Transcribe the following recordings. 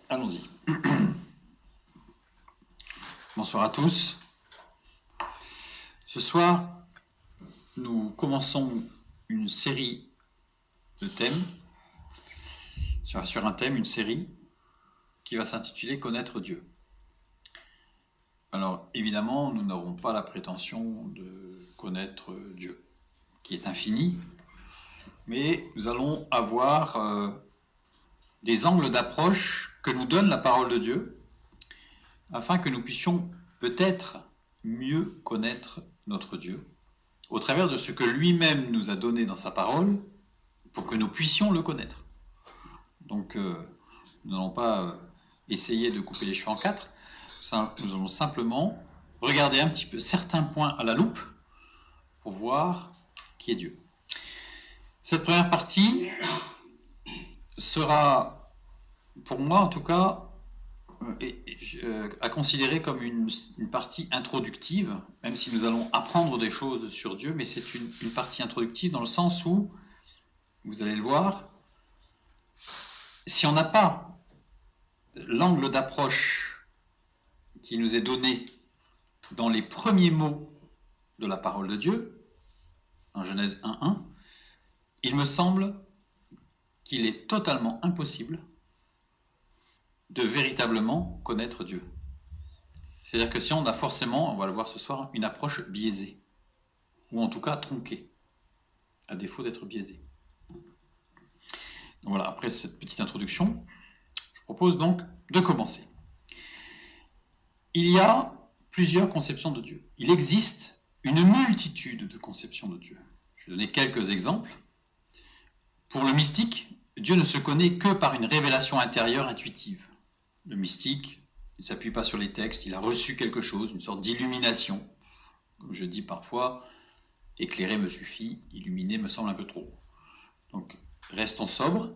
Allons-y. Bonsoir à tous. Ce soir, nous commençons une série de thèmes, sur un thème, une série, qui va s'intituler « Connaître Dieu ». Alors, évidemment, nous n'aurons pas la prétention de connaître Dieu, qui est infini, mais nous allons avoir des angles d'approche que nous donne la parole de Dieu, afin que nous puissions peut-être mieux connaître notre Dieu, au travers de ce que lui-même nous a donné dans sa parole, pour que nous puissions le connaître. Donc, nous n'allons pas essayer de couper les cheveux en quatre, nous allons simplement regarder un petit peu certains points à la loupe, pour voir qui est Dieu. Cette première partie sera, pour moi en tout cas, à considérer comme une partie introductive, même si nous allons apprendre des choses sur Dieu, mais c'est une partie introductive dans le sens où, vous allez le voir, si on n'a pas l'angle d'approche qui nous est donné dans les premiers mots de la parole de Dieu, en Genèse 1.1, il me semble qu'il est totalement impossible de véritablement connaître Dieu. C'est-à-dire que si on a forcément, on va le voir ce soir, une approche biaisée, ou en tout cas tronquée, à défaut d'être biaisée. Donc voilà, après cette petite introduction, je propose donc de commencer. Il y a plusieurs conceptions de Dieu. Il existe une multitude de conceptions de Dieu. Je vais donner quelques exemples. Pour le mystique, Dieu ne se connaît que par une révélation intérieure intuitive. Le mystique, il ne s'appuie pas sur les textes, il a reçu quelque chose, une sorte d'illumination. Comme je dis parfois, éclairer me suffit, illuminer me semble un peu trop. Donc, restons sobres.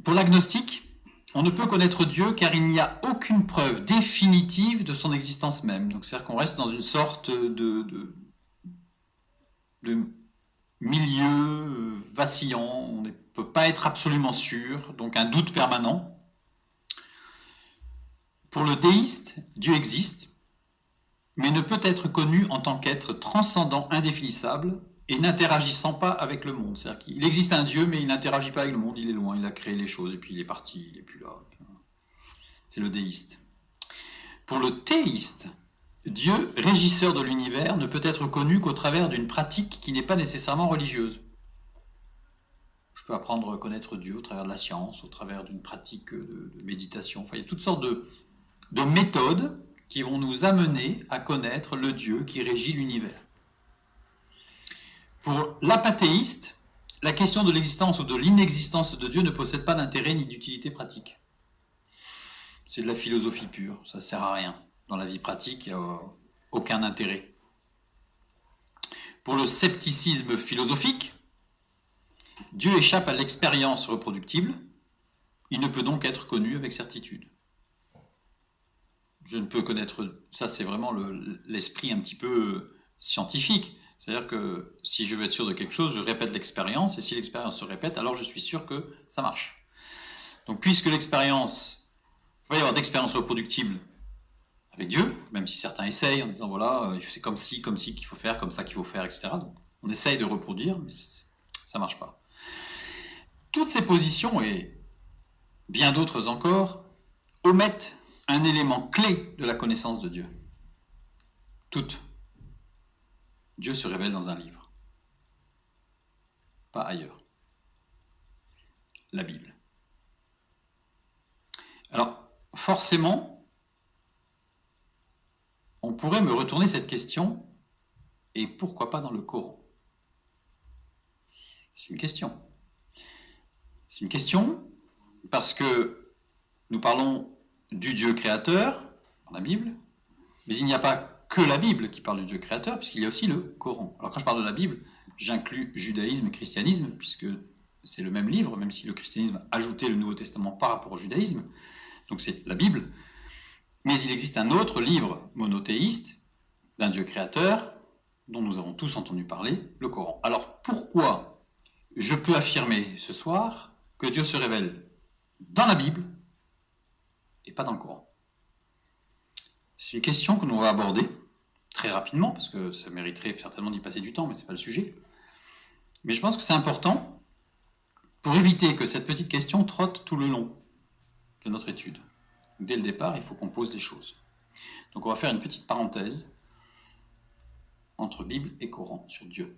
Pour l'agnostique, on ne peut connaître Dieu car il n'y a aucune preuve définitive de son existence même. Donc, c'est-à-dire qu'on reste dans une sorte de milieu vacillant, on ne peut pas être absolument sûr, donc un doute permanent. Pour le déiste, Dieu existe, mais ne peut être connu en tant qu'être transcendant, indéfinissable, et n'interagissant pas avec le monde. C'est-à-dire qu'il existe un Dieu, mais il n'interagit pas avec le monde, il est loin, il a créé les choses, et puis il est parti, il n'est plus là. C'est le déiste. Pour le théiste, Dieu, régisseur de l'univers, ne peut être connu qu'au travers d'une pratique qui n'est pas nécessairement religieuse. Je peux apprendre à connaître Dieu au travers de la science, au travers d'une pratique de méditation. Enfin, il y a toutes sortes de méthodes qui vont nous amener à connaître le Dieu qui régit l'univers. Pour l'apathéiste, la question de l'existence ou de l'inexistence de Dieu ne possède pas d'intérêt ni d'utilité pratique. C'est de la philosophie pure, ça ne sert à rien. Dans la vie pratique, il n'y a aucun intérêt. Pour le scepticisme philosophique, Dieu échappe à l'expérience reproductible, il ne peut donc être connu avec certitude. Je ne peux connaître, ça c'est vraiment l'esprit un petit peu scientifique, c'est-à-dire que si je veux être sûr de quelque chose, je répète l'expérience, et si l'expérience se répète, alors je suis sûr que ça marche. Donc puisque l'expérience, il va y avoir d'expérience reproductible avec Dieu, même si certains essayent en disant voilà, c'est comme si qu'il faut faire, comme ça qu'il faut faire, etc. Donc on essaye de reproduire, mais ça ne marche pas. Toutes ces positions, et bien d'autres encore, omettent un élément clé de la connaissance de Dieu. Toutes. Dieu se révèle dans un livre. Pas ailleurs. La Bible. Alors, forcément, on pourrait me retourner cette question, et pourquoi pas dans le Coran? C'est une question. C'est une question parce que nous parlons du Dieu créateur dans la Bible, mais il n'y a pas que la Bible qui parle du Dieu créateur, puisqu'il y a aussi le Coran. Alors quand je parle de la Bible, j'inclus judaïsme et christianisme, puisque c'est le même livre, même si le christianisme a ajouté le Nouveau Testament par rapport au judaïsme, donc c'est la Bible. Mais il existe un autre livre monothéiste d'un Dieu créateur, dont nous avons tous entendu parler, le Coran. Alors pourquoi je peux affirmer ce soir que Dieu se révèle dans la Bible et pas dans le Coran? C'est une question que l'on va aborder très rapidement, parce que ça mériterait certainement d'y passer du temps, mais ce n'est pas le sujet. Mais je pense que c'est important pour éviter que cette petite question trotte tout le long de notre étude. Dès le départ, il faut qu'on pose les choses. Donc on va faire une petite parenthèse entre Bible et Coran sur Dieu.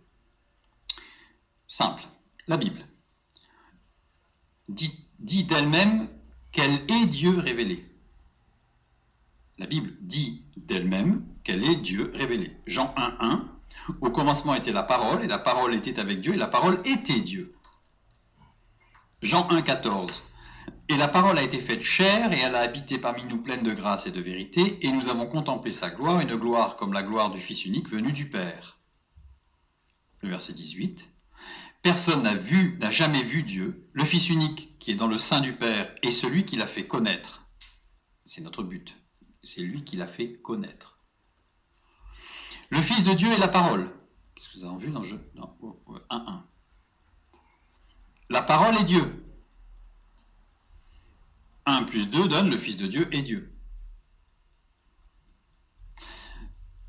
Simple. La Bible dit d'elle-même qu'elle est Dieu révélé. La Bible dit d'elle-même qu'elle est Dieu révélé. Jean 1,1, au commencement était la parole, et la parole était avec Dieu, et la parole était Dieu. Jean 1,14, et la parole a été faite chair, et elle a habité parmi nous pleine de grâce et de vérité, et nous avons contemplé sa gloire, une gloire comme la gloire du Fils unique venu du Père. Le verset 18, personne n'a jamais vu Dieu, le Fils unique qui est dans le sein du Père, est celui qui l'a fait connaître. C'est notre but. C'est lui qui l'a fait connaître. Le Fils de Dieu est la parole. Qu'est-ce que vous avez vu dans 1.1? La parole est Dieu. 1 plus 2 donne le Fils de Dieu est Dieu.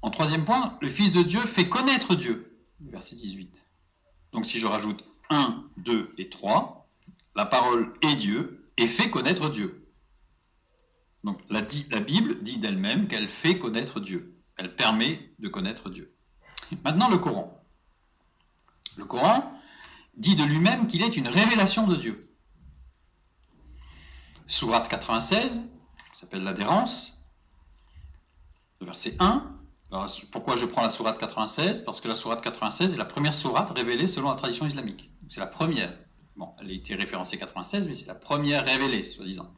En troisième point, le Fils de Dieu fait connaître Dieu. Verset 18. Donc si je rajoute 1, 2 et 3, la parole est Dieu et fait connaître Dieu. Donc la Bible dit d'elle-même qu'elle fait connaître Dieu. Elle permet de connaître Dieu. Maintenant le Coran. Le Coran dit de lui-même qu'il est une révélation de Dieu. Sourate 96, qui s'appelle l'adhérence, le verset 1. Alors, pourquoi je prends la sourate 96? Parce que la sourate 96 est la première sourate révélée selon la tradition islamique. C'est la première. Bon, elle a été référencée 96, mais c'est la première révélée, soi-disant.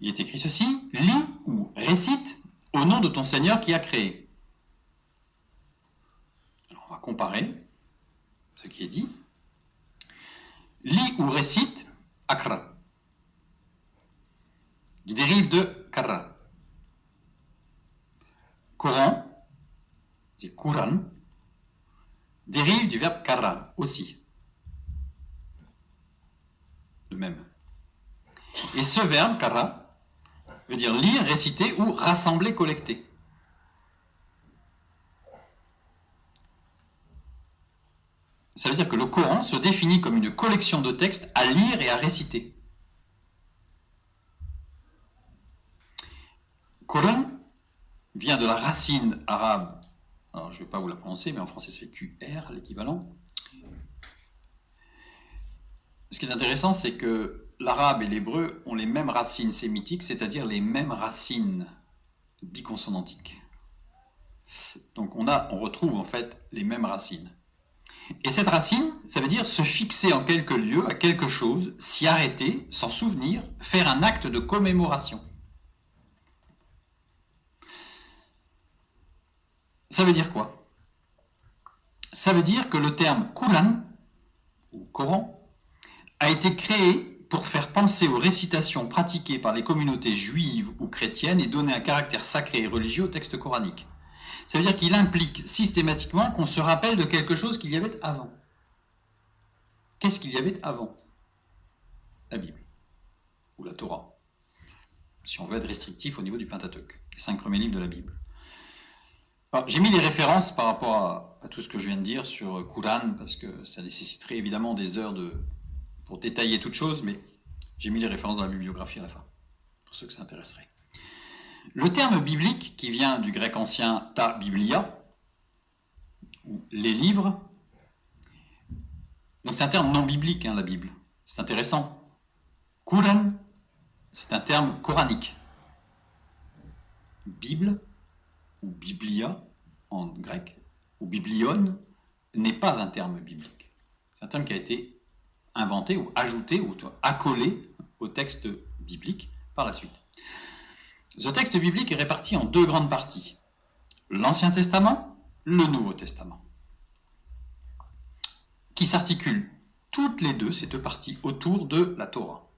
Il est écrit ceci, lis ou récite au nom de ton Seigneur qui a créé. Alors, on va comparer ce qui est dit. Lis ou récite, akra, qui dérive de kara. Coran, c'est Quran, dérive du verbe kara aussi. Le même. Et ce verbe, kara, veut dire lire, réciter ou rassembler, collecter. Ça veut dire que le Coran se définit comme une collection de textes à lire et à réciter. Coran vient de la racine arabe, alors je ne vais pas vous la prononcer, mais en français ça fait QR, l'équivalent. Ce qui est intéressant, c'est que l'arabe et l'hébreu ont les mêmes racines sémitiques, c'est-à-dire les mêmes racines biconsonantiques. Donc on retrouve en fait les mêmes racines. Et cette racine, ça veut dire se fixer en quelque lieu à quelque chose, s'y arrêter, s'en souvenir, faire un acte de commémoration. Ça veut dire quoi? Ça veut dire que le terme Quran, ou Coran, a été créé pour faire penser aux récitations pratiquées par les communautés juives ou chrétiennes et donner un caractère sacré et religieux au texte coranique. Ça veut dire qu'il implique systématiquement qu'on se rappelle de quelque chose qu'il y avait avant. Qu'est-ce qu'il y avait avant? La Bible, ou la Torah, si on veut être restrictif au niveau du Pentateuque, les 5 premiers livres de la Bible. J'ai mis les références par rapport à tout ce que je viens de dire sur Quran, parce que ça nécessiterait évidemment des heures pour détailler toute chose, mais j'ai mis les références dans la bibliographie à la fin, pour ceux que ça intéresserait. Le terme biblique, qui vient du grec ancien ta biblia, ou les livres, donc c'est un terme non biblique, la Bible. C'est intéressant. Quran, c'est un terme coranique. Bible, ou biblia en grec, ou biblion, n'est pas un terme biblique. C'est un terme qui a été inventé ou ajouté ou accolé au texte biblique par la suite. Ce texte biblique est réparti en 2 grandes parties. L'Ancien Testament, le Nouveau Testament, qui s'articulent toutes les deux, ces 2 parties, autour de la Torah.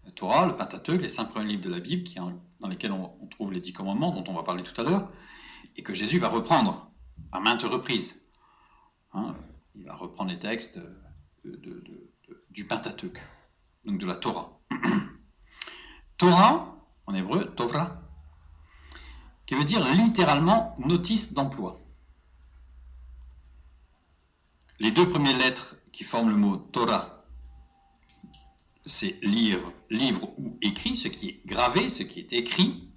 La Torah, le Pentateuque, les 5 premiers livres de la Bible, dans lesquels on trouve les 10 commandements, dont on va parler tout à l'heure, et que Jésus va reprendre à maintes reprises. Il va reprendre les textes du Pentateuque, donc de la Torah. Torah, en hébreu, Torah, qui veut dire littéralement notice d'emploi. Les deux premières lettres qui forment le mot Torah, c'est livre ou écrit, ce qui est gravé, ce qui est écrit.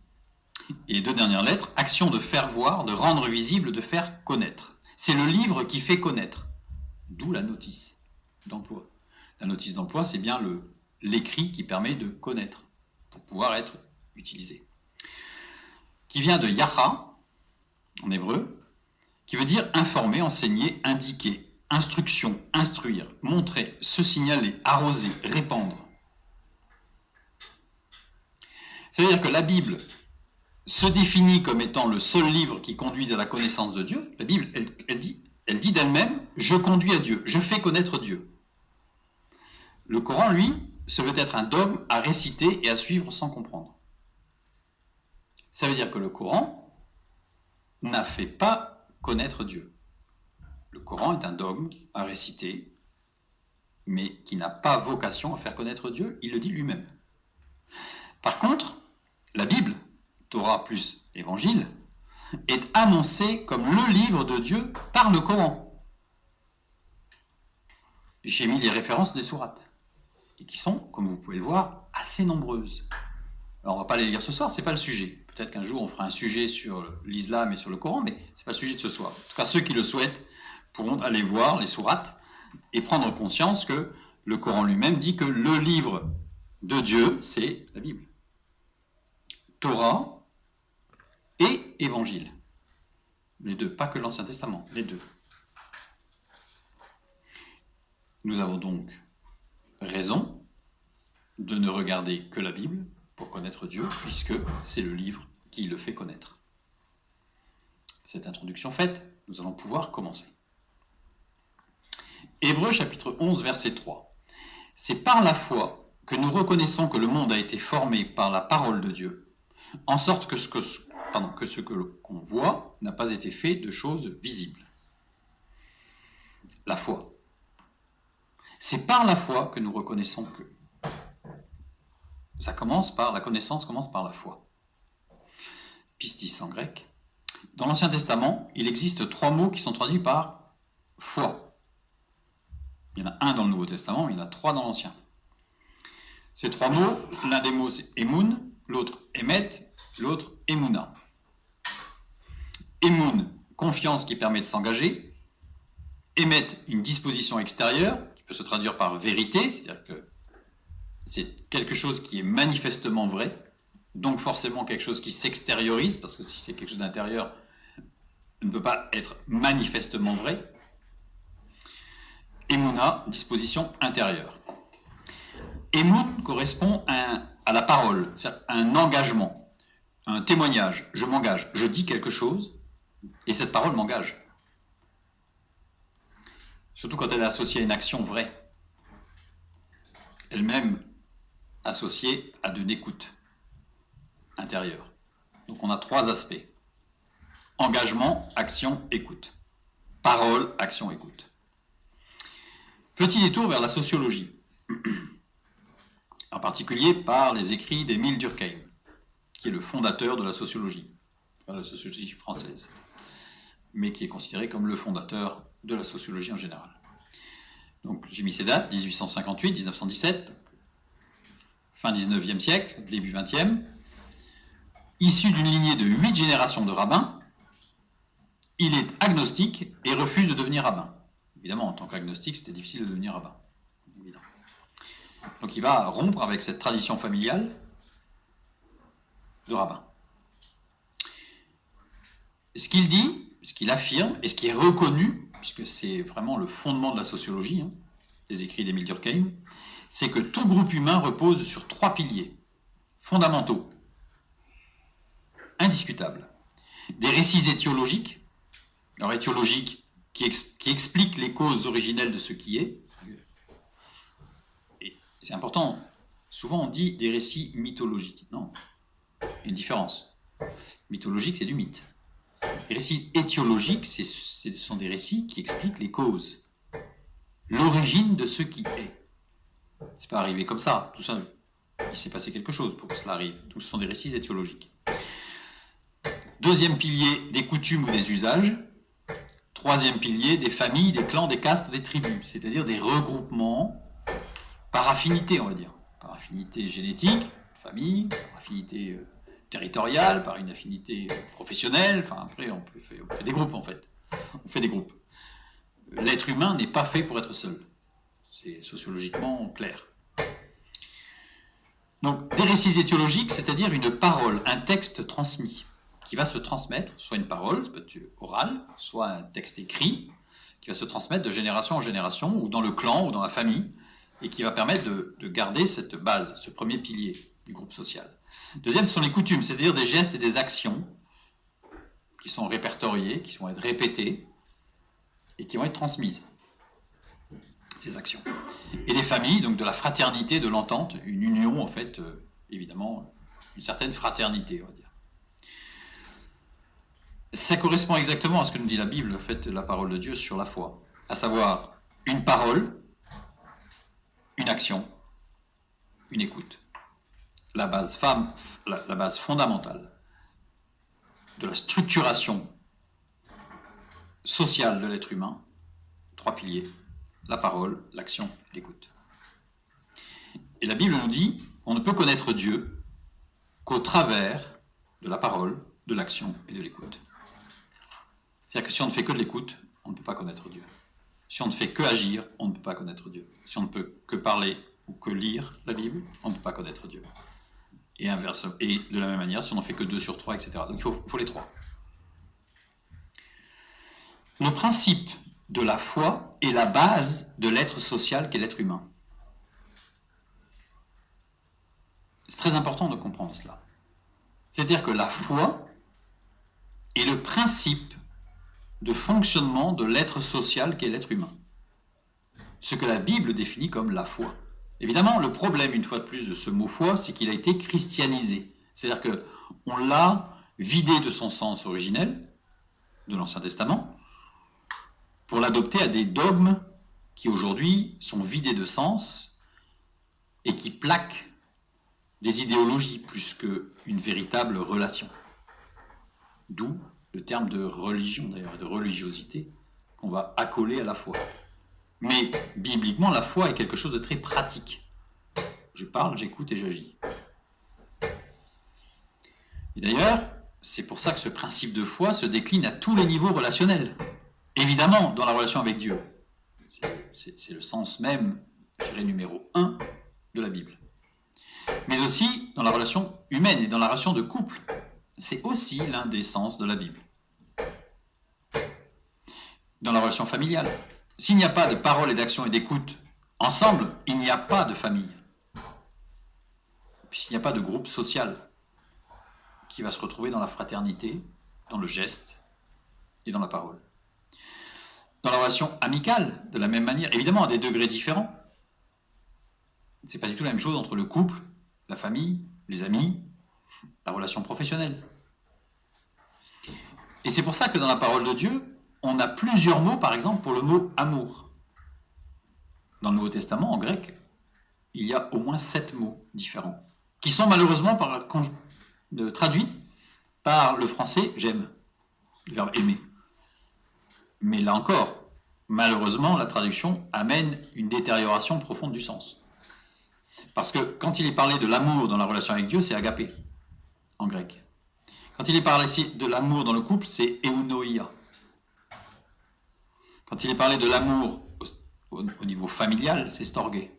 Et les deux dernières lettres, action de faire voir, de rendre visible, de faire connaître. C'est le livre qui fait connaître, d'où la notice d'emploi. La notice d'emploi, c'est bien l'écrit qui permet de connaître, pour pouvoir être utilisé. Qui vient de yaha, en hébreu, qui veut dire informer, enseigner, indiquer, instruction, instruire, montrer, se signaler, arroser, répandre. C'est-à-dire que la Bible se définit comme étant le seul livre qui conduise à la connaissance de Dieu. La Bible, elle dit d'elle-même, je conduis à Dieu, je fais connaître Dieu. Le Coran, lui, se veut être un dogme à réciter et à suivre sans comprendre. Ça veut dire que le Coran n'a fait pas connaître Dieu. Le Coran est un dogme à réciter, mais qui n'a pas vocation à faire connaître Dieu, il le dit lui-même. Par contre, la Bible, Torah plus Évangile, est annoncée comme le livre de Dieu par le Coran. J'ai mis les références des sourates, et qui sont, comme vous pouvez le voir, assez nombreuses. Alors on ne va pas les lire ce soir, ce n'est pas le sujet. Peut-être qu'un jour on fera un sujet sur l'islam et sur le Coran, mais ce n'est pas le sujet de ce soir. En tout cas, ceux qui le souhaitent pourront aller voir les sourates et prendre conscience que le Coran lui-même dit que le livre de Dieu, c'est la Bible. Torah et Évangile. Les deux, pas que l'Ancien Testament, les deux. Nous avons donc raison de ne regarder que la Bible pour connaître Dieu, puisque c'est le livre qui le fait connaître. Cette introduction faite, nous allons pouvoir commencer. Hébreux chapitre 11, verset 3. C'est par la foi que nous reconnaissons que le monde a été formé par la parole de Dieu, en sorte que ce qu'on voit n'a pas été fait de choses visibles. La foi. C'est par la foi que nous reconnaissons que. La connaissance commence par la foi. Pistis en grec. Dans l'Ancien Testament, il existe 3 mots qui sont traduits par foi. Il y en a un dans le Nouveau Testament, il y en a 3 dans l'Ancien. Ces 3 mots, l'un des mots c'est emun, l'autre emet, l'autre emuna. Emun, confiance qui permet de s'engager. Emet, une disposition extérieure qui peut se traduire par vérité, c'est-à-dire que c'est quelque chose qui est manifestement vrai, donc forcément quelque chose qui s'extériorise, parce que si c'est quelque chose d'intérieur, ne peut pas être manifestement vrai. Emuna, disposition intérieure. Emun correspond à la parole, c'est-à-dire un engagement, un témoignage. Je m'engage, je dis quelque chose, et cette parole m'engage. Surtout quand elle est associée à une action vraie. Elle-même associée à de l'écoute intérieure. Donc on a 3 aspects. Engagement, action, écoute. Parole, action, écoute. Petit détour vers la sociologie. En particulier par les écrits d'Émile Durkheim, qui est le fondateur de la sociologie française, mais qui est considéré comme le fondateur de la sociologie en général. Donc j'ai mis ces dates, 1858, 1917, fin 19e siècle, début 20e, issu d'une lignée de 8 générations de rabbins. Il est agnostique et refuse de devenir rabbin. Évidemment, en tant qu'agnostique, c'était difficile de devenir rabbin. Évidemment. Donc il va rompre avec cette tradition familiale de rabbin. Ce qu'il dit, ce qu'il affirme, et ce qui est reconnu, puisque c'est vraiment le fondement de la sociologie, des écrits d'Émile Durkheim, c'est que tout groupe humain repose sur 3 piliers fondamentaux, indiscutables. Des récits étiologiques, alors étiologiques qui expliquent les causes originelles de ce qui est. Et c'est important, souvent on dit des récits mythologiques. Non, il y a une différence. Mythologique, c'est du mythe. Les récits étiologiques, ce sont des récits qui expliquent les causes, l'origine de ce qui est. C'est pas arrivé comme ça, tout seul. Il s'est passé quelque chose pour que cela arrive. Tout ce sont des récits étiologiques. Deuxième pilier, des coutumes ou des usages. Troisième pilier, des familles, des clans, des castes, des tribus, c'est-à-dire des regroupements par affinité, on va dire. Par affinité génétique, famille, par affinité territoriale, par une affinité professionnelle, enfin après on fait des groupes en fait. On fait des groupes. L'être humain n'est pas fait pour être seul. C'est sociologiquement clair. Donc des récits étiologiques, c'est-à-dire une parole, un texte transmis, qui va se transmettre, soit une parole, orale, soit un texte écrit, qui va se transmettre de génération en génération, ou dans le clan, ou dans la famille, et qui va permettre de garder cette base, ce premier pilier du groupe social. Deuxième, ce sont les coutumes, c'est-à-dire des gestes et des actions qui sont répertoriées, qui vont être répétées, et qui vont être transmises, ces actions. Et les familles, donc de la fraternité, de l'entente, une union, en fait, évidemment, une certaine fraternité, on va dire. Ça correspond exactement à ce que nous dit la Bible, en fait, la parole de Dieu sur la foi, à savoir une parole, une action, une écoute. La base fondamentale de la structuration sociale de l'être humain, trois piliers, la parole, l'action, l'écoute. Et la Bible nous dit, on ne peut connaître Dieu qu'au travers de la parole, de l'action et de l'écoute. C'est-à-dire que si on ne fait que de l'écoute, on ne peut pas connaître Dieu. Si on ne fait que agir, on ne peut pas connaître Dieu. Si on ne peut que parler ou que lire la Bible, on ne peut pas connaître Dieu. Et inversement. Et de la même manière, si on n'en fait que 2 sur 3, etc. Donc il faut les trois. Le principe de la foi est la base de l'être social qu'est l'être humain. C'est très important de comprendre cela. C'est-à-dire que la foi est le principe de fonctionnement de l'être social qu'est l'être humain. Ce que la Bible définit comme la foi. Évidemment, le problème, une fois de plus, de ce mot foi, c'est qu'il a été christianisé. C'est-à-dire qu'on l'a vidé de son sens originel, de l'Ancien Testament, pour l'adopter à des dogmes qui aujourd'hui sont vidés de sens et qui plaquent des idéologies plus qu'une véritable relation. D'où le terme de religion, d'ailleurs, de religiosité, qu'on va accoler à la foi. Mais bibliquement, la foi est quelque chose de très pratique. Je parle, j'écoute et j'agis. Et d'ailleurs, c'est pour ça que ce principe de foi se décline à tous les niveaux relationnels. Évidemment, dans la relation avec Dieu. C'est le sens même, je dirais, numéro 1 de la Bible. Mais aussi dans la relation humaine et dans la relation de couple. C'est aussi l'un des sens de la Bible. Dans la relation familiale. S'il n'y a pas de parole et d'action et d'écoute ensemble, il n'y a pas de famille. Puis s'il n'y a pas de groupe social qui va se retrouver dans la fraternité, dans le geste et dans la parole. Dans la relation amicale, de la même manière, évidemment à des degrés différents. C'est pas du tout la même chose entre le couple, la famille, les amis, la relation professionnelle. Et c'est pour ça que dans la parole de Dieu, on a plusieurs mots, par exemple, pour le mot amour. Dans le Nouveau Testament, en grec, il y a au moins 7 mots différents, qui sont malheureusement traduits par le français « j'aime », le verbe « aimer ». Mais là encore, malheureusement, la traduction amène une détérioration profonde du sens. Parce que quand il est parlé de l'amour dans la relation avec Dieu, c'est agapé, en grec. Quand il est parlé de l'amour dans le couple, c'est eunoia. Quand il est parlé de l'amour au niveau familial, c'est storge.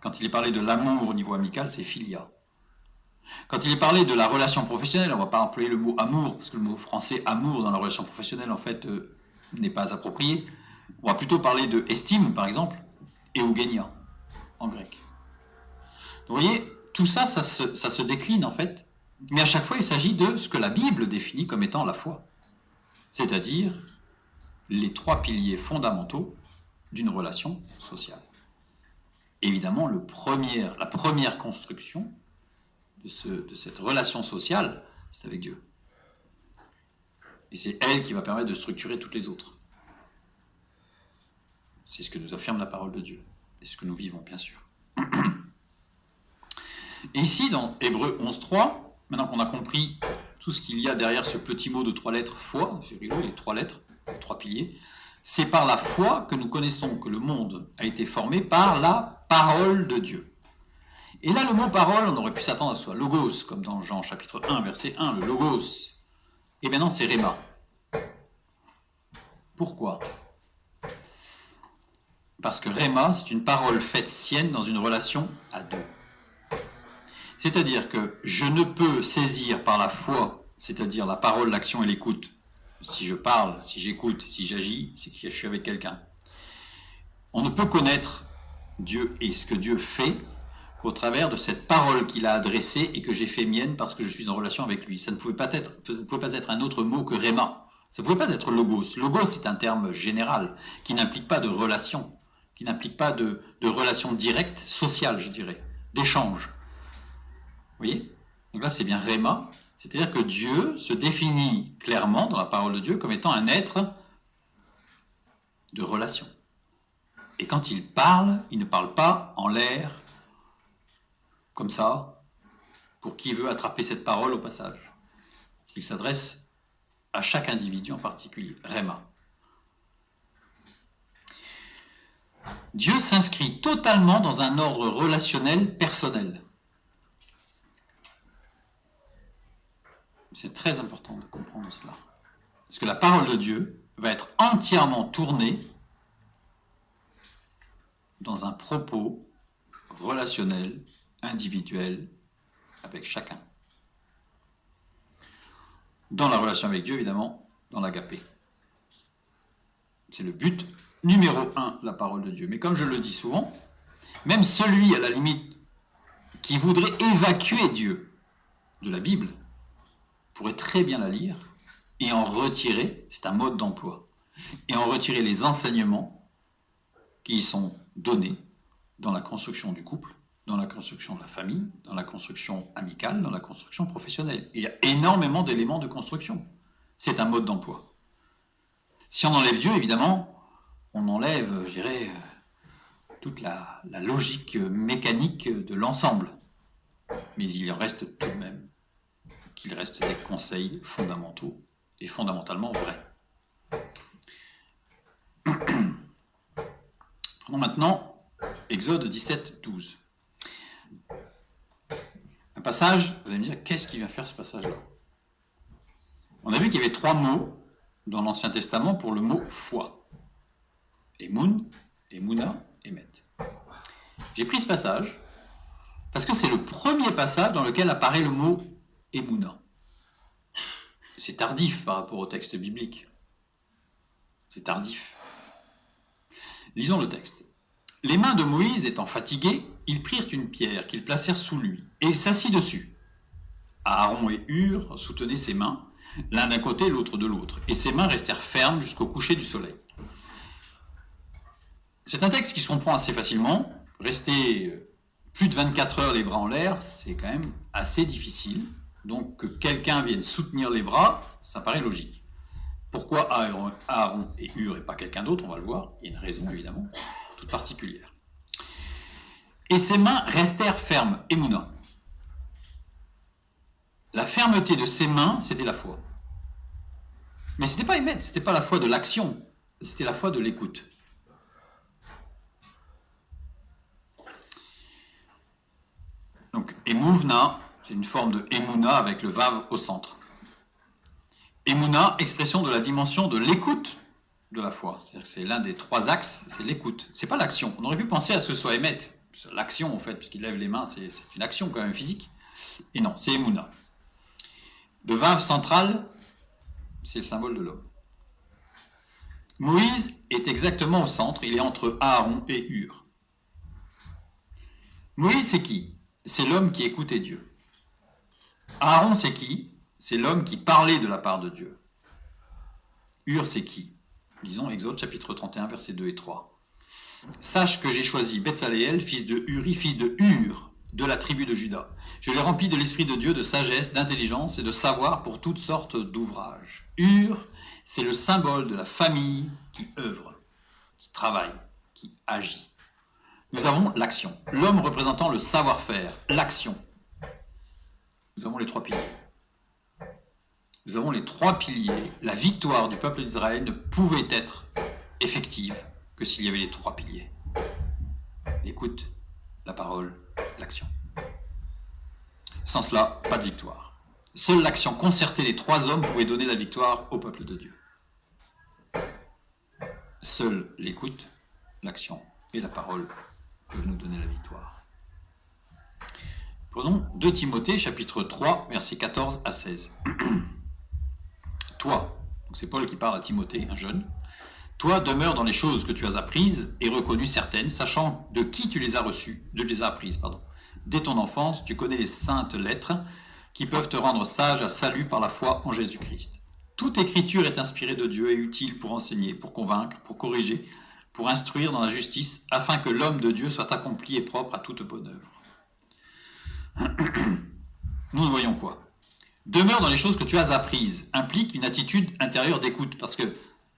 Quand il est parlé de l'amour au niveau amical, c'est philia. Quand il est parlé de la relation professionnelle, on ne va pas employer le mot amour, parce que le mot français amour dans la relation professionnelle, en fait, n'est pas approprié. On va plutôt parler de estime, par exemple, et eugenia, en grec. Donc, vous voyez, tout ça, ça se décline, en fait, mais à chaque fois, il s'agit de ce que la Bible définit comme étant la foi, c'est-à-dire les 3 piliers fondamentaux d'une relation sociale. Évidemment, la première construction de cette relation sociale, c'est avec Dieu. Et c'est elle qui va permettre de structurer toutes les autres. C'est ce que nous affirme la parole de Dieu. Et ce que nous vivons, bien sûr. Et ici, dans Hébreux 11.3, maintenant qu'on a compris tout ce qu'il y a derrière ce petit mot de 3 lettres, foi, c'est rigolo, les 3 lettres, les 3 piliers, c'est par la foi que nous connaissons que le monde a été formé par la parole de Dieu. Et là, le mot parole, on aurait pu s'attendre à ce soit logos, comme dans Jean chapitre 1, verset 1, le logos. Et maintenant, c'est rhéma. Pourquoi ? Parce que rhéma, c'est une parole faite sienne dans une relation à deux. C'est-à-dire que je ne peux saisir par la foi, c'est-à-dire la parole, l'action et l'écoute. Si je parle, si j'écoute, si j'agis, c'est que je suis avec quelqu'un. On ne peut connaître Dieu et ce que Dieu fait qu'au travers de cette parole qu'il a adressée et que j'ai fait mienne parce que je suis en relation avec lui. Ça ne pouvait pas être un autre mot que rhéma. Ça ne pouvait pas être logos. Logos, c'est un terme général qui n'implique pas de relation, qui n'implique pas de relation directe, sociale, je dirais, d'échange. Vous voyez ? Donc là, c'est bien rhéma, c'est-à-dire que Dieu se définit clairement dans la parole de Dieu comme étant un être de relation. Et quand il ne parle pas en l'air, comme ça, pour qui veut attraper cette parole au passage. Il s'adresse à chaque individu en particulier, rhéma. Dieu s'inscrit totalement dans un ordre relationnel personnel. C'est très important de comprendre cela. Parce que la parole de Dieu va être entièrement tournée dans un propos relationnel, individuel, avec chacun. Dans la relation avec Dieu, évidemment, dans l'agapé. C'est le but numéro 1, la parole de Dieu. Mais comme je le dis souvent, même celui, à la limite, qui voudrait évacuer Dieu de la Bible, pourrait très bien la lire et en retirer, c'est un mode d'emploi, et en retirer les enseignements qui y sont donnés dans la construction du couple, dans la construction de la famille, dans la construction amicale, dans la construction professionnelle. Il y a énormément d'éléments de construction. C'est un mode d'emploi. Si on enlève Dieu, évidemment, on enlève, je dirais, toute la logique mécanique de l'ensemble. Mais il reste tout de même qu'il reste des conseils fondamentaux et fondamentalement vrais. Prenons maintenant Exode 17, 12. Un passage, vous allez me dire, qu'est-ce qui vient faire ce passage-là ? On a vu qu'il y avait 3 mots dans l'Ancien Testament pour le mot foi. Emoun, Emouna, Emet. J'ai pris ce passage parce que c'est le premier passage dans lequel apparaît le mot Emouna. C'est tardif par rapport au texte biblique. C'est tardif. Lisons le texte. Les mains de Moïse étant fatiguées, ils prirent une pierre qu'ils placèrent sous lui, et il s'assit dessus. Aaron et Hur soutenaient ses mains, l'un d'un côté, l'autre de l'autre, et ses mains restèrent fermes jusqu'au coucher du soleil. C'est un texte qui se comprend assez facilement. Rester plus de 24 heures les bras en l'air, c'est quand même assez difficile. Donc que quelqu'un vienne soutenir les bras, ça paraît logique. Pourquoi Aaron et Hur et pas quelqu'un d'autre, on va le voir. Il y a une raison évidemment, toute particulière. Et ses mains restèrent fermes, Emouna. La fermeté de ses mains, c'était la foi. Mais ce n'était pas émettre, ce n'était pas la foi de l'action, c'était la foi de l'écoute. Donc, Emouvna, c'est une forme de Emouna avec le vav au centre. Emouna, expression de la dimension de l'écoute de la foi. C'est-à-dire que c'est l'un des 3 axes, c'est l'écoute. C'est pas l'action. On aurait pu penser à ce que ce soit émettre. L'action, en fait, puisqu'il lève les mains, c'est une action quand même physique. Et non, c'est Emouna. Le vav central, c'est le symbole de l'homme. Moïse est exactement au centre, il est entre Aaron et Hur. Moïse, c'est qui ? C'est l'homme qui écoutait Dieu. Aaron, c'est qui ? C'est l'homme qui parlait de la part de Dieu. Hur, c'est qui ? Lisons Exode chapitre 31, versets 2 et 3. Sache que j'ai choisi Betsaléel, fils de Uri, fils de Hur, de la tribu de Juda. Je l'ai rempli de l'Esprit de Dieu, de sagesse, d'intelligence et de savoir pour toutes sortes d'ouvrages. Hur, c'est le symbole de la famille qui œuvre, qui travaille, qui agit. Nous avons l'action. L'homme représentant le savoir-faire, l'action, nous avons les trois piliers. Nous avons les trois piliers. La victoire du peuple d'Israël ne pouvait être effective que s'il y avait les trois piliers. L'écoute, la parole, l'action. Sans cela, pas de victoire. Seule l'action concertée des trois hommes pouvait donner la victoire au peuple de Dieu. Seule l'écoute, l'action et la parole peuvent nous donner la victoire. Prenons 2 Timothée, chapitre 3, versets 14 à 16. Toi, donc c'est Paul qui parle à Timothée, un jeune, toi demeure dans les choses que tu as apprises et reconnues certaines, sachant de qui tu les as apprises. Dès ton enfance, tu connais les saintes lettres qui peuvent te rendre sage à salut par la foi en Jésus-Christ. Toute écriture est inspirée de Dieu et utile pour enseigner, pour convaincre, pour corriger, pour instruire dans la justice, afin que l'homme de Dieu soit accompli et propre à toute bonne œuvre. Nous voyons quoi? Demeure dans les choses que tu as apprises implique une attitude intérieure d'écoute, parce que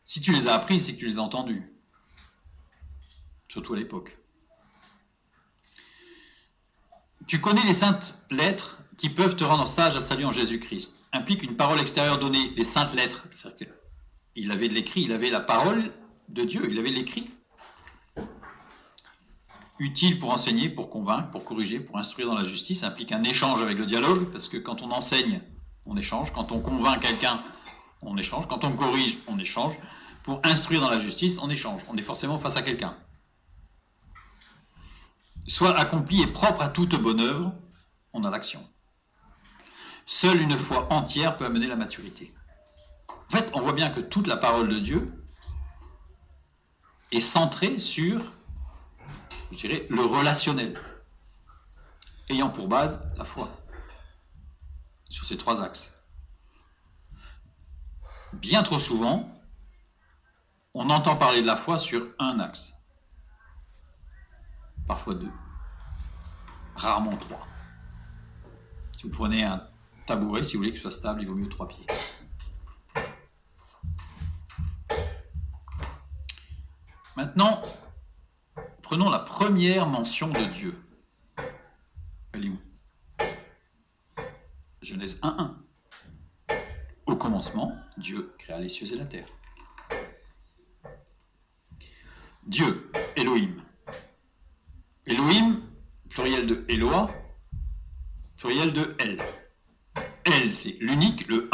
si tu les as apprises, c'est que tu les as entendues. Surtout à l'époque. Tu connais les saintes lettres qui peuvent te rendre sage à salut en Jésus-Christ. Implique une parole extérieure donnée, les saintes lettres. C'est-à-dire qu'il avait de l'écrit, il avait la parole de Dieu, il avait l'écrit. Utile pour enseigner, pour convaincre, pour corriger, pour instruire dans la justice, implique un échange avec le dialogue, parce que quand on enseigne, on échange. Quand on convainc quelqu'un, on échange. Quand on corrige, on échange. Pour instruire dans la justice, on échange. On est forcément face à quelqu'un. Soit accompli et propre à toute bonne œuvre, on a l'action. Seule une foi entière peut amener la maturité. En fait, on voit bien que toute la parole de Dieu est centrée sur, je dirais, le relationnel, ayant pour base la foi, sur ces trois axes. Bien trop souvent, on entend parler de la foi sur un axe, parfois deux, rarement trois. Si vous prenez un tabouret, si vous voulez que ce soit stable, il vaut mieux 3 pieds. Maintenant, prenons la première mention de Dieu. Elle est où? Genèse 1:1. Au commencement, Dieu créa les cieux et la terre. Dieu, Elohim. Elohim, pluriel de Eloah, pluriel de El. El, c'est l'unique, le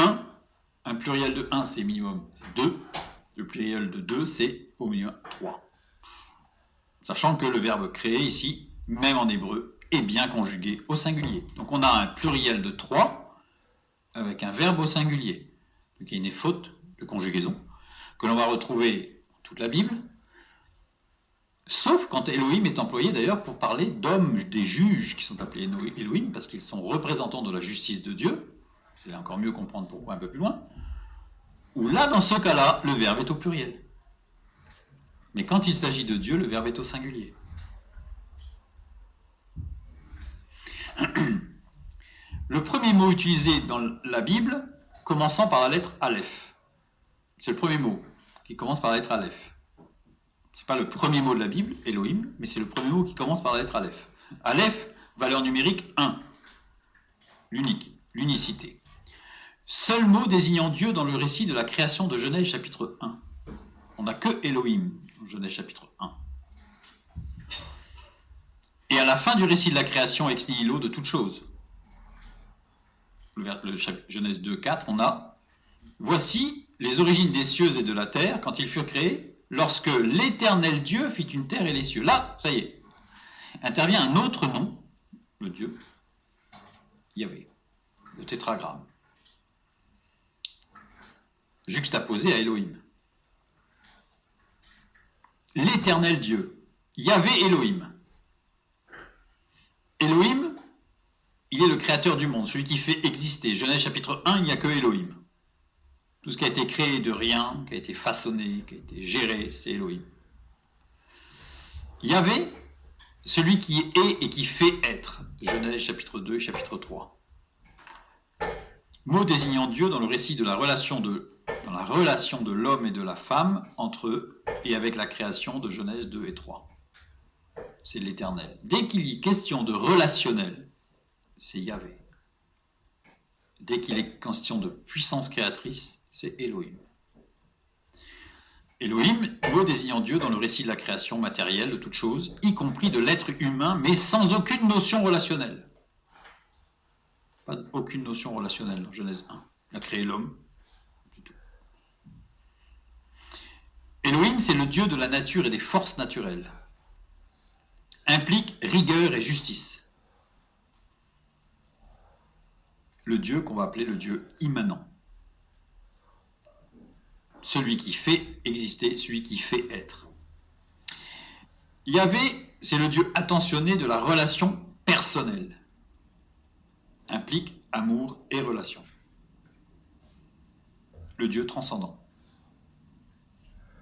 un pluriel de 1, c'est minimum, c'est 2. Le pluriel de 2, c'est au minimum 3. Sachant que le verbe créer ici, même en hébreu, est bien conjugué au singulier. Donc on a un pluriel de 3 avec un verbe au singulier. Donc il y a une faute de conjugaison que l'on va retrouver dans toute la Bible, sauf quand Elohim est employé d'ailleurs pour parler d'hommes, des juges qui sont appelés Elohim, parce qu'ils sont représentants de la justice de Dieu. Vous allez encore mieux comprendre pourquoi un peu plus loin. Où là, dans ce cas-là, le verbe est au pluriel. Mais quand il s'agit de Dieu, le verbe est au singulier. Le premier mot utilisé dans la Bible, commençant par la lettre Aleph. C'est le premier mot qui commence par la lettre Aleph. Ce n'est pas le premier mot de la Bible, Elohim, mais c'est le premier mot qui commence par la lettre Aleph. Aleph, valeur numérique 1. L'unique, l'unicité. Seul mot désignant Dieu dans le récit de la création de Genèse chapitre 1. On n'a que Elohim dans Genèse chapitre 1. Et à la fin du récit de la création ex nihilo de toutes choses, le Genèse 2:4, on a « Voici les origines des cieux et de la terre quand ils furent créés, lorsque l'Éternel Dieu fit une terre et les cieux. » Là, ça y est, intervient un autre nom, le Dieu, Yahvé, le tétragramme, juxtaposé à Elohim. L'Éternel Dieu, Yahvé Elohim. Elohim, il est le créateur du monde, celui qui fait exister. Genèse chapitre 1, il n'y a que Elohim. Tout ce qui a été créé de rien, qui a été façonné, qui a été géré, c'est Elohim. Yahvé, celui qui est et qui fait être. Genèse chapitre 2 et chapitre 3. Mot désignant Dieu dans le récit de la relation de l'homme et de la femme entre eux et avec la création de Genèse 2 et 3. C'est l'Éternel. Dès qu'il y est question de relationnel, c'est Yahvé. dès qu'il est question de puissance créatrice, c'est Elohim. Elohim, mot désignant Dieu dans le récit de la création matérielle de toute chose, y compris de l'être humain, mais sans aucune notion relationnelle. Aucune notion relationnelle dans Genèse 1. Il a créé l'homme. Elohim, c'est le Dieu de la nature et des forces naturelles. Implique rigueur et justice. Le Dieu qu'on va appeler le Dieu immanent. Celui qui fait exister, celui qui fait être. Yahvé, c'est le Dieu attentionné de la relation personnelle. Implique amour et relation. Le Dieu transcendant.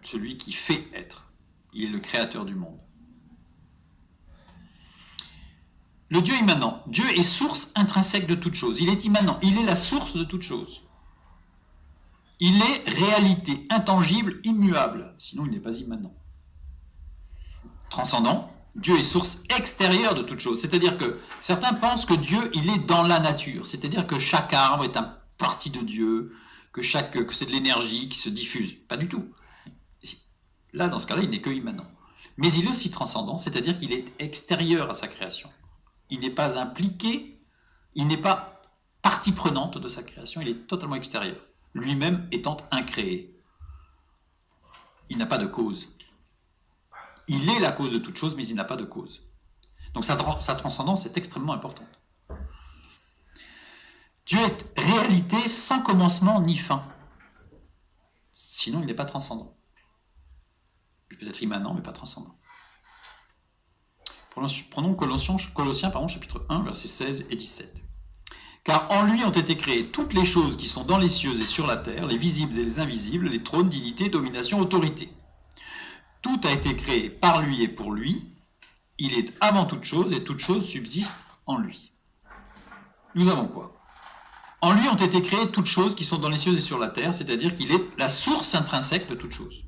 Celui qui fait être. Il est le créateur du monde. Le Dieu immanent. Dieu est source intrinsèque de toute chose. Il est immanent. Il est la source de toute chose. Il est réalité intangible, immuable. Sinon, il n'est pas immanent. Transcendant. Dieu est source extérieure de toute chose. C'est-à-dire que certains pensent que Dieu, il est dans la nature. C'est-à-dire que chaque arbre est un partie de Dieu, que c'est de l'énergie qui se diffuse. Pas du tout. Là, dans ce cas-là, il n'est que immanent. Mais il est aussi transcendant, c'est-à-dire qu'il est extérieur à sa création. Il n'est pas impliqué, il n'est pas partie prenante de sa création, il est totalement extérieur. Lui-même étant incréé. Il n'a pas de cause. Il est la cause de toute chose, mais il n'a pas de cause. Donc sa transcendance est extrêmement importante. Dieu est réalité sans commencement ni fin. Sinon, il n'est pas transcendant. Il peut être immanent, mais pas transcendant. Prenons Colossiens chapitre 1, versets 16 et 17. Car en lui ont été créées toutes les choses qui sont dans les cieux et sur la terre, les visibles et les invisibles, les trônes, dignités, dominations, autorités. Tout a été créé par lui et pour lui. Il est avant toute chose et toute chose subsiste en lui. Nous avons quoi? En lui ont été créées toutes choses qui sont dans les cieux et sur la terre, c'est-à-dire qu'il est la source intrinsèque de toute chose.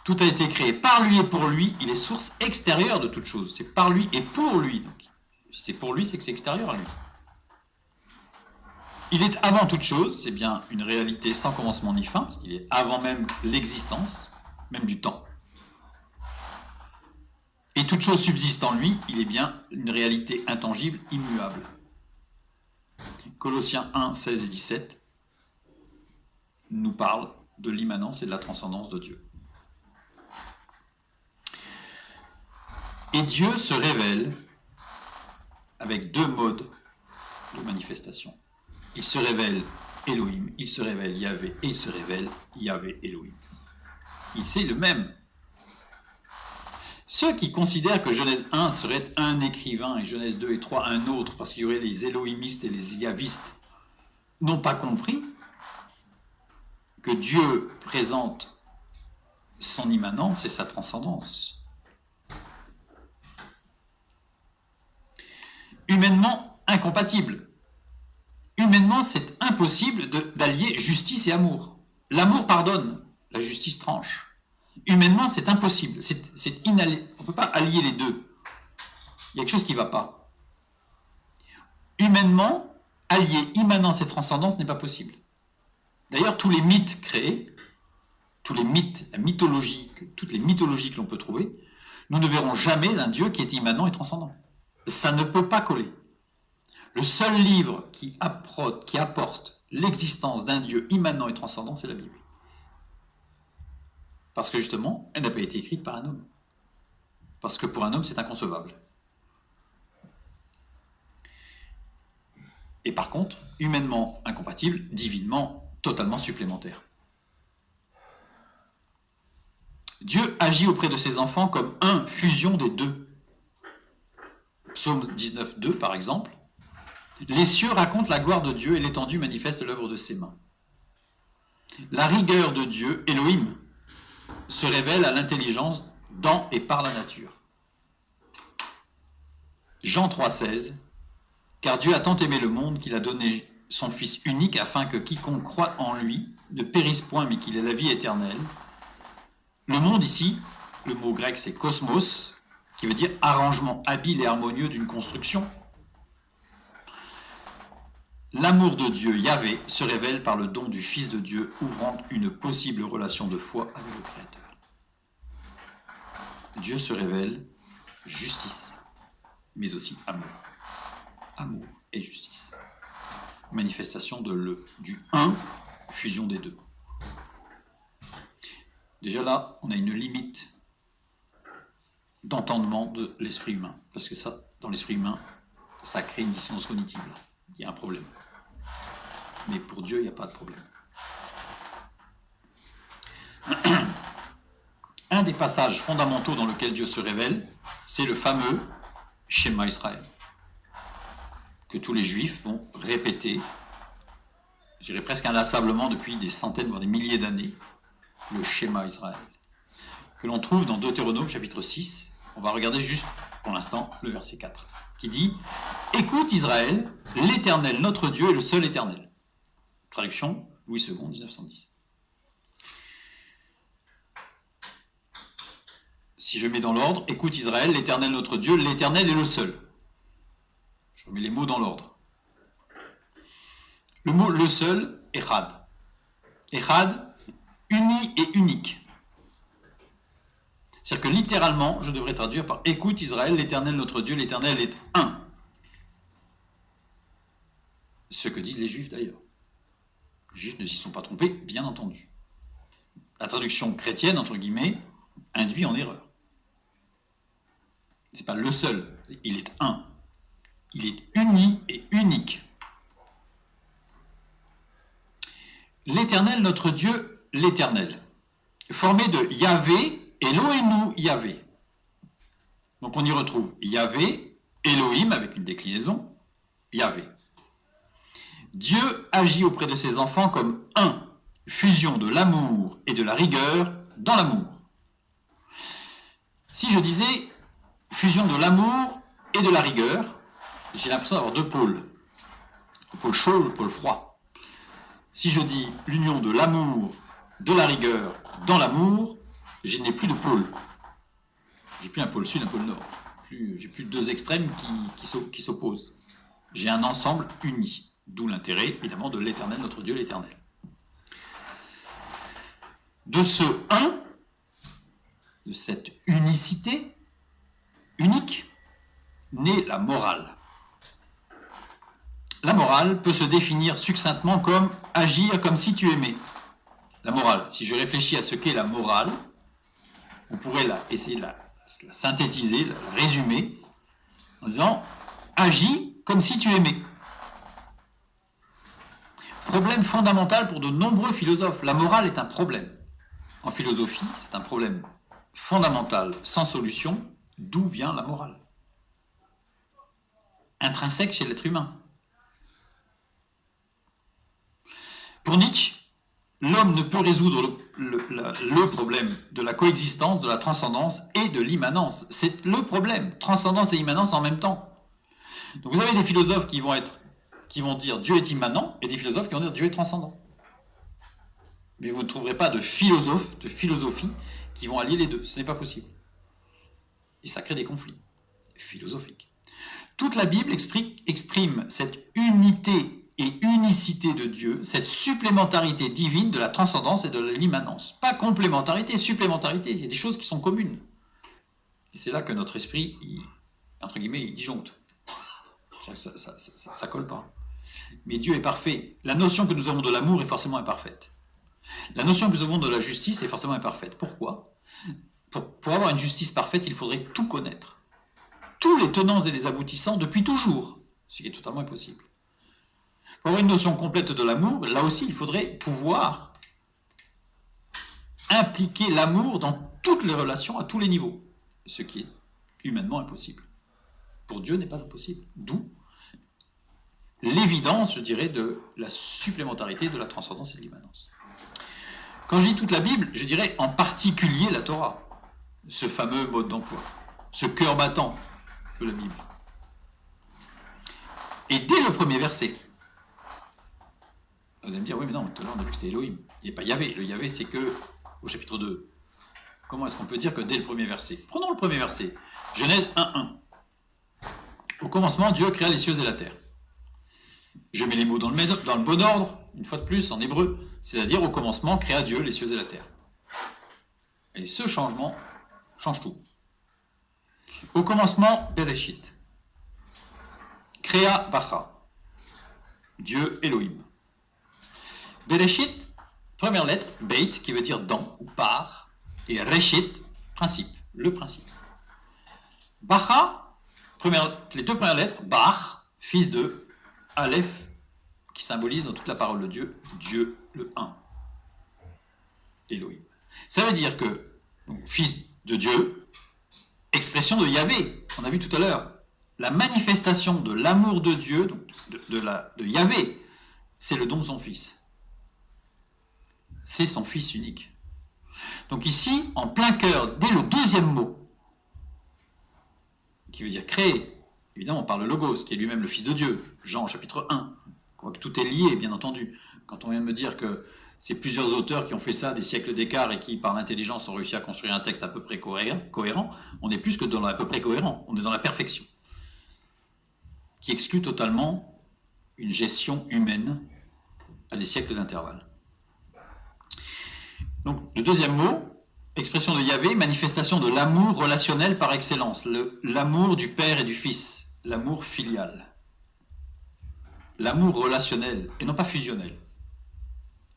Tout a été créé par lui et pour lui, il est source extérieure de toute chose. C'est par lui et pour lui. Donc, si c'est pour lui, c'est que c'est extérieur à lui. Il est avant toute chose, c'est bien une réalité sans commencement ni fin, parce qu'il est avant même l'existence, même du temps. Et toute chose subsiste en lui, il est bien une réalité intangible, immuable. Colossiens 1, 16 et 17 nous parlent de l'immanence et de la transcendance de Dieu. Et Dieu se révèle avec deux modes de manifestation. Il se révèle Elohim, il se révèle Yahvé, et il se révèle Yahvé Elohim. Il c'est le même. Ceux qui considèrent que Genèse 1 serait un écrivain et Genèse 2 et 3 un autre, parce qu'il y aurait les élohimistes et les yavistes, n'ont pas compris que Dieu présente son immanence et sa transcendance. Humainement incompatible. Humainement, c'est impossible d'allier justice et amour. L'amour pardonne, la justice tranche. Humainement, c'est impossible. On ne peut pas allier les deux. Il y a quelque chose qui ne va pas. Humainement, allier immanence et transcendance n'est pas possible. D'ailleurs, tous les mythes créés, tous les mythes, toutes les mythologies que l'on peut trouver, nous ne verrons jamais un Dieu qui est immanent et transcendant. Ça ne peut pas coller. Le seul livre qui apporte l'existence d'un Dieu immanent et transcendant, c'est la Bible. Parce que justement, elle n'a pas été écrite par un homme. Parce que pour un homme, c'est inconcevable. Et par contre, humainement incompatible, divinement totalement supplémentaire. Dieu agit auprès de ses enfants comme fusion des deux. Psaume 19, 2 par exemple. Les cieux racontent la gloire de Dieu et l'étendue manifeste l'œuvre de ses mains. La rigueur de Dieu, Elohim, se révèle à l'intelligence dans et par la nature. Jean 3, 16. Car Dieu a tant aimé le monde qu'il a donné son Fils unique afin que quiconque croit en lui ne périsse point mais qu'il ait la vie éternelle. Le monde ici, le mot grec c'est cosmos, qui veut dire arrangement habile et harmonieux d'une construction. L'amour de Dieu, Yahvé, se révèle par le don du Fils de Dieu, ouvrant une possible relation de foi avec le Créateur. Dieu se révèle justice, mais aussi amour. Amour et justice. Manifestation du un, fusion des deux. Déjà là, on a une limite d'entendement de l'esprit humain. Parce que ça, dans l'esprit humain, ça crée une dissonance cognitive. Là. Il y a un problème. Mais pour Dieu, il n'y a pas de problème. Un des passages fondamentaux dans lequel Dieu se révèle, c'est le fameux Shema Israël, que tous les Juifs vont répéter, je dirais presque inlassablement depuis des centaines, voire des milliers d'années, le Shema Israël, que l'on trouve dans Deutéronome chapitre 6. On va regarder juste pour l'instant le verset 4, qui dit « Écoute Israël, l'Éternel notre Dieu est le seul Éternel ». Traduction, Louis II, 1910. Si je mets dans l'ordre, écoute Israël, l'Éternel notre Dieu, l'Éternel est le seul. Je remets les mots dans l'ordre. Le mot le seul, Echad. Echad, uni et unique. C'est-à-dire que littéralement, je devrais traduire par écoute Israël, l'Éternel notre Dieu, l'Éternel est un. Ce que disent les Juifs d'ailleurs. Les Juifs ne s'y sont pas trompés, bien entendu. La traduction chrétienne, entre guillemets, induit en erreur. C'est pas le seul, il est un. Il est uni et unique. L'Éternel, notre Dieu, l'Éternel, formé de Yahvé, Elohenu, Yahvé. Donc on y retrouve Yahvé, Elohim avec une déclinaison, Yahvé. Dieu agit auprès de ses enfants comme un, fusion de l'amour et de la rigueur dans l'amour. Si je disais fusion de l'amour et de la rigueur, j'ai l'impression d'avoir deux pôles. Le pôle chaud, le pôle froid. Si je dis l'union de l'amour, de la rigueur dans l'amour, je n'ai plus de pôle. J'ai plus un pôle sud, un pôle nord. J'ai plus deux extrêmes qui s'opposent. J'ai un ensemble uni. D'où l'intérêt, évidemment, de l'Éternel, notre Dieu, l'Éternel. De ce un, de cette unicité unique, naît la morale. La morale peut se définir succinctement comme agir comme si tu aimais. La morale, si je réfléchis à ce qu'est la morale, on pourrait essayer de la synthétiser, la résumer, en disant agis comme si tu aimais. Problème fondamental pour de nombreux philosophes. La morale est un problème. En philosophie, c'est un problème fondamental, sans solution. D'où vient la morale? Intrinsèque chez l'être humain. Pour Nietzsche, l'homme ne peut résoudre le problème de la coexistence, de la transcendance et de l'immanence. C'est le problème, transcendance et immanence en même temps. Donc vous avez des philosophes qui vont dire Dieu est immanent, et des philosophes qui vont dire Dieu est transcendant. Mais vous ne trouverez pas de philosophie qui vont allier les deux. Ce n'est pas possible. Et ça crée des conflits philosophiques. Toute la Bible exprime cette unité et unicité de Dieu, cette supplémentarité divine de la transcendance et de l'immanence. Pas complémentarité, supplémentarité. Il y a des choses qui sont communes. Et c'est là que notre esprit, entre guillemets, il disjoncte. Ça colle pas. Mais Dieu est parfait. La notion que nous avons de l'amour est forcément imparfaite. La notion que nous avons de la justice est forcément imparfaite. Pourquoi ? Pour avoir une justice parfaite, il faudrait tout connaître. Tous les tenants et les aboutissants depuis toujours, ce qui est totalement impossible. Pour avoir une notion complète de l'amour, là aussi, il faudrait pouvoir impliquer l'amour dans toutes les relations, à tous les niveaux, ce qui est humainement impossible. Pour Dieu n'est pas impossible. D'où l'évidence, je dirais, de la supplémentarité de la transcendance et de l'immanence. Quand je dis toute la Bible, je dirais en particulier la Torah, ce fameux mode d'emploi, ce cœur battant de la Bible. Et dès le premier verset, vous allez me dire, oui mais non, tout à l'heure on a vu que c'était Elohim, il n'y a pas Yahvé. Le Yahvé c'est que au chapitre 2. Comment est-ce qu'on peut dire que dès le premier verset? Prenons le premier verset, Genèse 1.1. Au commencement, Dieu créa les cieux et la terre. Je mets les mots dans le bon ordre, une fois de plus, en hébreu, c'est-à-dire au commencement, créa Dieu les cieux et la terre. Et ce changement change tout. Au commencement, Bereshit. Créa Bacha. Dieu Elohim. Bereshit, première lettre, Beit, qui veut dire dans ou par, et Reshit, principe, le principe. Bacha, les deux premières lettres, Bach, fils de Aleph, qui symbolise dans toute la parole de Dieu, Dieu le un, Elohim. Ça veut dire que, donc, fils de Dieu, expression de Yahvé, on a vu tout à l'heure, la manifestation de l'amour de Dieu, donc de Yahvé, c'est le don de son fils. C'est son fils unique. Donc ici, en plein cœur, dès le deuxième mot, qui veut dire créer, évidemment, par le Logos, qui est lui-même le Fils de Dieu, Jean chapitre 1. On voit que tout est lié, bien entendu. Quand on vient de me dire que c'est plusieurs auteurs qui ont fait ça, des siècles d'écart, et qui, par l'intelligence, ont réussi à construire un texte à peu près cohérent, on est plus que dans à peu près cohérent, on est dans la perfection, qui exclut totalement une gestion humaine à des siècles d'intervalle. Donc, le deuxième mot, expression de Yahvé, manifestation de l'amour relationnel par excellence, l'amour du Père et du Fils, l'amour filial. L'amour relationnel, et non pas fusionnel.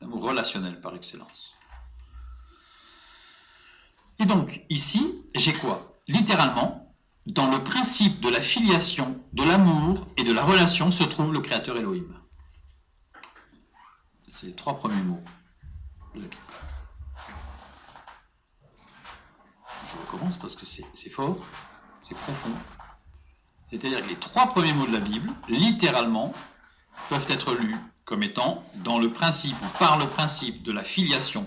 L'amour relationnel par excellence. Et donc, ici, j'ai quoi? Littéralement, dans le principe de la filiation, de l'amour et de la relation se trouve le Créateur Elohim. C'est les trois premiers mots de la Bible. Je recommence parce que c'est fort, c'est profond. C'est-à-dire que les trois premiers mots de la Bible, littéralement, peuvent être lus comme étant dans le principe ou par le principe de la filiation,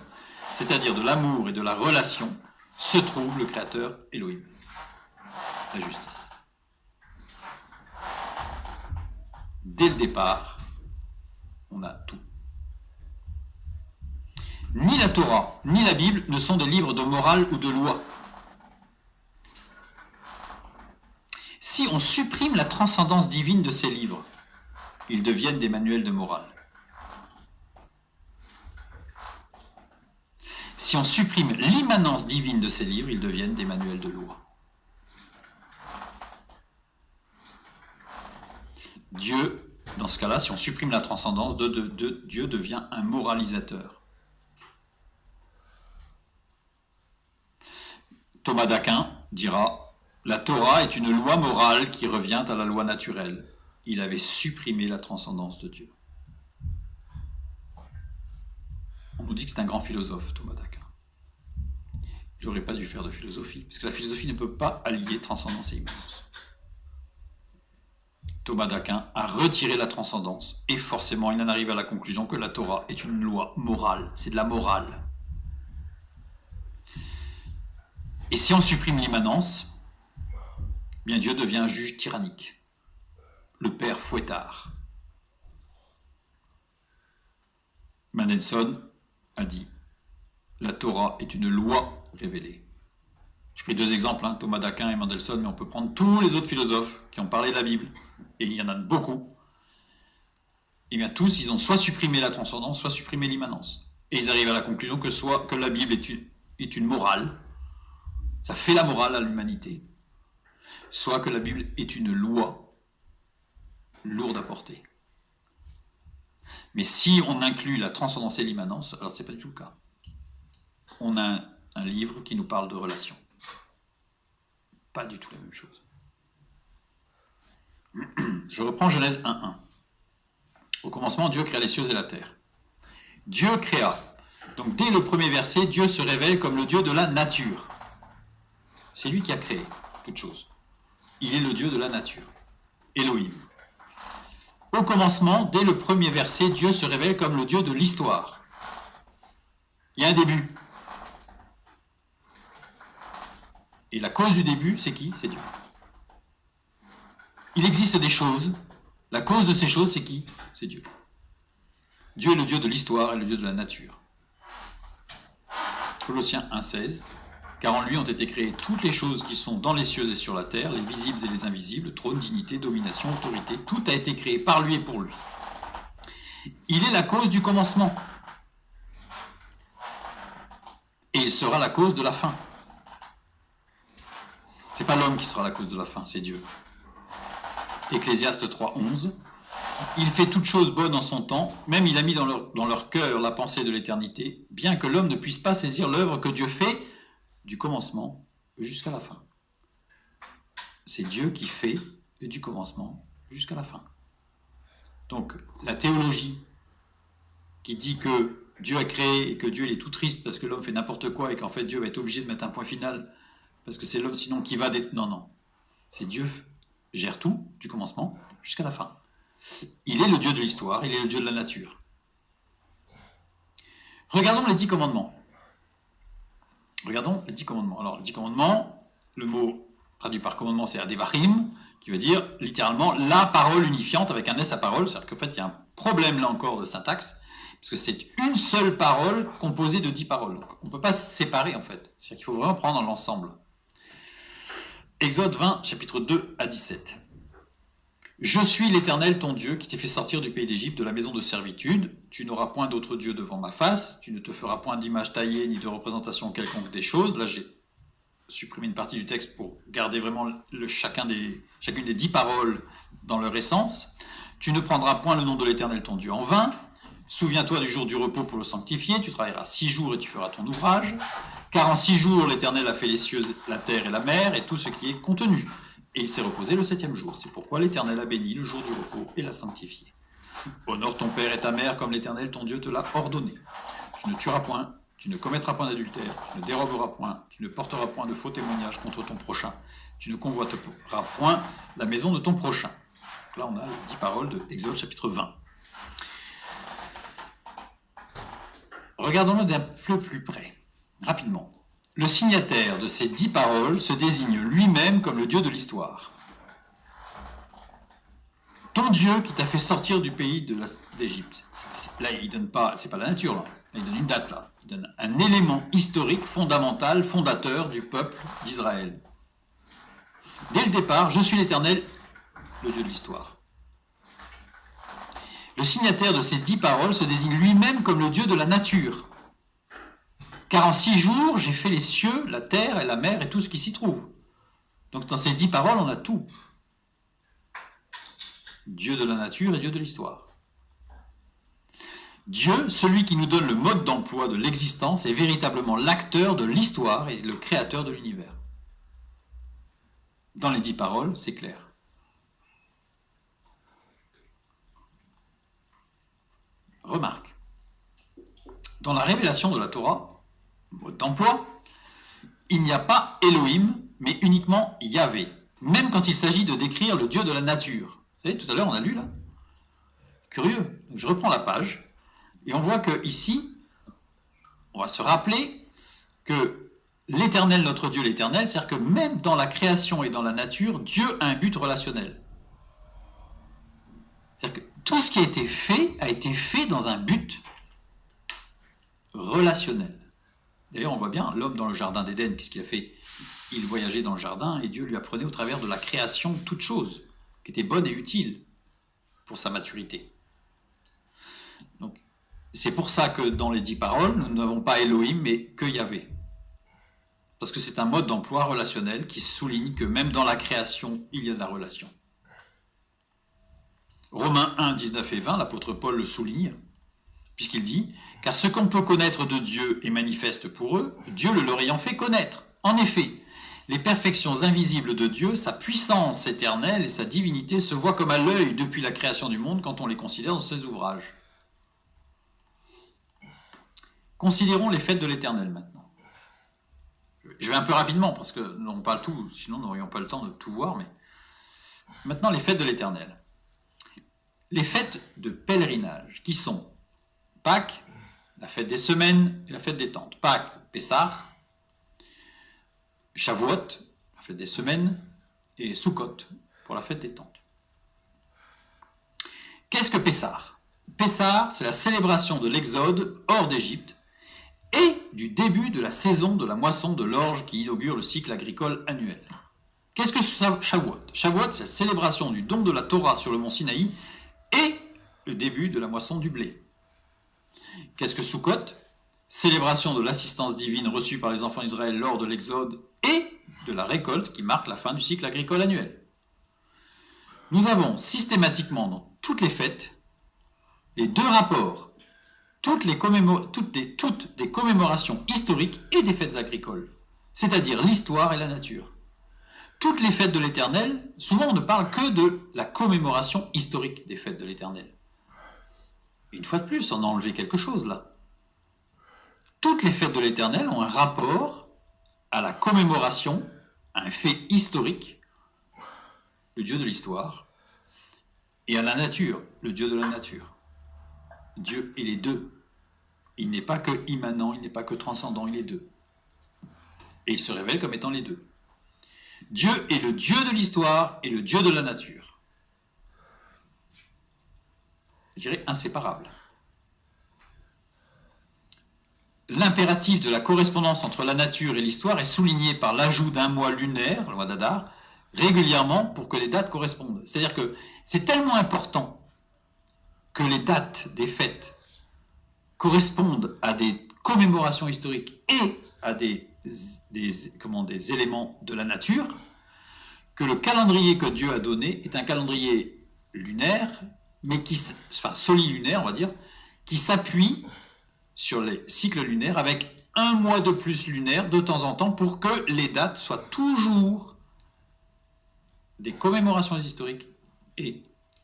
c'est-à-dire de l'amour et de la relation, se trouve le Créateur Elohim, la justice. Dès le départ, on a tout. Ni la Torah, ni la Bible ne sont des livres de morale ou de loi. Si on supprime la transcendance divine de ces livres, ils deviennent des manuels de morale. Si on supprime l'immanence divine de ces livres, ils deviennent des manuels de loi. Dieu, dans ce cas-là, si on supprime la transcendance, Dieu devient un moralisateur. Thomas d'Aquin dira « La Torah est une loi morale qui revient à la loi naturelle. » Il avait supprimé la transcendance de Dieu. On nous dit que c'est un grand philosophe, Thomas d'Aquin. Il n'aurait pas dû faire de philosophie, parce que la philosophie ne peut pas allier transcendance et immanence. Thomas d'Aquin a retiré la transcendance, et forcément il en arrive à la conclusion que la Torah est une loi morale, c'est de la morale. Et si on supprime l'immanence, bien Dieu devient un juge tyrannique, le père fouettard. Mendelssohn a dit « La Torah est une loi révélée ». J'ai pris deux exemples, Thomas d'Aquin et Mendelssohn, mais on peut prendre tous les autres philosophes qui ont parlé de la Bible, et il y en a beaucoup. Et bien tous, ils ont soit supprimé la transcendance, soit supprimé l'immanence. Et ils arrivent à la conclusion que soit que la Bible est une morale, ça fait la morale à l'humanité, soit que la Bible est une loi lourde à porter. Mais si on inclut la transcendance et l'immanence, alors c'est pas du tout le cas. On a un livre qui nous parle de relations. Pas du tout la même chose. Je reprends Genèse 1.1. Au commencement, Dieu créa les cieux et la terre. Dieu créa. Donc dès le premier verset, Dieu se révèle comme le Dieu de la nature. C'est lui qui a créé toute chose. Il est le Dieu de la nature. Elohim. Au commencement, dès le premier verset, Dieu se révèle comme le Dieu de l'histoire. Il y a un début. Et la cause du début, c'est qui? C'est Dieu. Il existe des choses. La cause de ces choses, c'est qui? C'est Dieu. Dieu est le Dieu de l'histoire et le Dieu de la nature. Colossiens 1,16. Car en lui ont été créées toutes les choses qui sont dans les cieux et sur la terre, les visibles et les invisibles, trône, dignité, domination, autorité. Tout a été créé par lui et pour lui. Il est la cause du commencement. Et il sera la cause de la fin. C'est pas l'homme qui sera la cause de la fin, c'est Dieu. Ecclésiaste 3:11. Il fait toutes choses bonnes en son temps, même il a mis dans leur cœur la pensée de l'éternité, bien que l'homme ne puisse pas saisir l'œuvre que Dieu fait du commencement jusqu'à la fin. C'est Dieu qui fait du commencement jusqu'à la fin. Donc la théologie qui dit que Dieu a créé et que Dieu il est tout triste parce que l'homme fait n'importe quoi et qu'en fait Dieu va être obligé de mettre un point final parce que c'est l'homme sinon qui va... Non. C'est Dieu gère tout du commencement jusqu'à la fin. Il est le Dieu de l'histoire, il est le Dieu de la nature. Regardons les 10 commandements. Alors, les 10 commandements, le mot traduit par commandement, c'est Adévarim, qui veut dire littéralement la parole unifiante avec un S à parole. C'est-à-dire qu'en fait, il y a un problème là encore de syntaxe, parce que c'est une seule parole composée de 10 paroles. Donc, on ne peut pas se séparer en fait. C'est-à-dire qu'il faut vraiment prendre l'ensemble. Exode 20, chapitre 2 à 17. Je suis l'Éternel ton Dieu qui t'ai fait sortir du pays d'Égypte, de la maison de servitude. Tu n'auras point d'autre Dieu devant ma face. Tu ne te feras point d'image taillée ni de représentation quelconque des choses. Là, j'ai supprimé une partie du texte pour garder vraiment chacune des 10 paroles dans leur essence. Tu ne prendras point le nom de l'Éternel ton Dieu en vain. Souviens-toi du jour du repos pour le sanctifier. Tu travailleras 6 jours et tu feras ton ouvrage. Car en 6 jours, l'Éternel a fait les cieux, la terre et la mer et tout ce qui est contenu. Et il s'est reposé le 7e jour. C'est pourquoi l'Éternel a béni le jour du repos et l'a sanctifié. Honore ton père et ta mère comme l'Éternel ton Dieu te l'a ordonné. Tu ne tueras point, tu ne commettras point d'adultère, tu ne déroberas point, tu ne porteras point de faux témoignages contre ton prochain, tu ne convoiteras point la maison de ton prochain. Donc là, on a les 10 paroles de Exode chapitre 20. Regardons-le d'un peu plus près, rapidement. Le signataire de ces 10 paroles se désigne lui-même comme le Dieu de l'histoire. Ton Dieu qui t'a fait sortir du pays d'Égypte. Là, il donne pas, c'est pas la nature, là. Il donne une date, là. Il donne un élément historique, fondamental, fondateur du peuple d'Israël. Dès le départ, je suis l'Éternel, le Dieu de l'histoire. Le signataire de ces 10 paroles se désigne lui-même comme le Dieu de la nature. Car en 6 jours, j'ai fait les cieux, la terre et la mer et tout ce qui s'y trouve. Donc dans ces 10 paroles, on a tout. Dieu de la nature et Dieu de l'histoire. Dieu, celui qui nous donne le mode d'emploi de l'existence, est véritablement l'acteur de l'histoire et le créateur de l'univers. Dans les 10 paroles, c'est clair. Remarque. Dans la révélation de la Torah, mode d'emploi, il n'y a pas Elohim, mais uniquement Yahvé, même quand il s'agit de décrire le Dieu de la nature. Vous savez, tout à l'heure, on a lu là. Curieux. Donc, je reprends la page, et on voit que ici, on va se rappeler que l'Éternel, notre Dieu, l'Éternel, c'est-à-dire que même dans la création et dans la nature, Dieu a un but relationnel. C'est-à-dire que tout ce qui a été fait dans un but relationnel. D'ailleurs, on voit bien l'homme dans le jardin d'Éden, qu'est-ce qu'il a fait? Il voyageait dans le jardin et Dieu lui apprenait au travers de la création toutes choses qui étaient bonnes et utiles pour sa maturité. Donc, c'est pour ça que dans les 10 paroles, nous n'avons pas Elohim, mais que Yahvé. Parce que c'est un mode d'emploi relationnel qui souligne que même dans la création, il y a de la relation. Romains 1, 19 et 20, l'apôtre Paul le souligne, puisqu'il dit « Car ce qu'on peut connaître de Dieu est manifeste pour eux, Dieu le leur ayant fait connaître. En effet, les perfections invisibles de Dieu, sa puissance éternelle et sa divinité se voient comme à l'œil depuis la création du monde quand on les considère dans ses ouvrages. » Considérons les fêtes de l'Éternel maintenant. Je vais un peu rapidement, parce que nous n'aurons pas tout, sinon nous n'aurions pas le temps de tout voir, mais maintenant les fêtes de l'Éternel. Les fêtes de pèlerinage, qui sont Pâques, la fête des semaines et la fête des tentes. Pâques, Pessah, Shavuot, la fête des semaines, et Sukkot, pour la fête des tentes. Qu'est-ce que Pessah? Pessah, c'est la célébration de l'exode hors d'Égypte et du début de la saison de la moisson de l'orge qui inaugure le cycle agricole annuel. Qu'est-ce que Shavuot? Shavuot, c'est la célébration du don de la Torah sur le mont Sinaï et le début de la moisson du blé. Qu'est-ce que Sukkot? Célébration de l'assistance divine reçue par les enfants d'Israël lors de l'Exode et de la récolte qui marque la fin du cycle agricole annuel. Nous avons systématiquement dans toutes les fêtes les deux rapports, toutes des commémorations historiques et des fêtes agricoles, c'est-à-dire l'histoire et la nature. Toutes les fêtes de l'Éternel, souvent on ne parle que de la commémoration historique des fêtes de l'Éternel. Une fois de plus, on a enlevé quelque chose là. Toutes les fêtes de l'Éternel ont un rapport à la commémoration, à un fait historique, le Dieu de l'histoire, et à la nature, le Dieu de la nature. Dieu est les deux. Il n'est pas que immanent, il n'est pas que transcendant, il est deux. Et il se révèle comme étant les deux. Dieu est le Dieu de l'histoire et le Dieu de la nature. Je dirais inséparable. L'impératif de la correspondance entre la nature et l'histoire est souligné par l'ajout d'un mois lunaire, le mois d'Adar, régulièrement pour que les dates correspondent. C'est-à-dire que c'est tellement important que les dates des fêtes correspondent à des commémorations historiques et à des éléments de la nature, que le calendrier que Dieu a donné est un calendrier lunaire, mais solilunaire, on va dire, qui s'appuie sur les cycles lunaires avec un mois de plus lunaire de temps en temps pour que les dates soient toujours des commémorations historiques et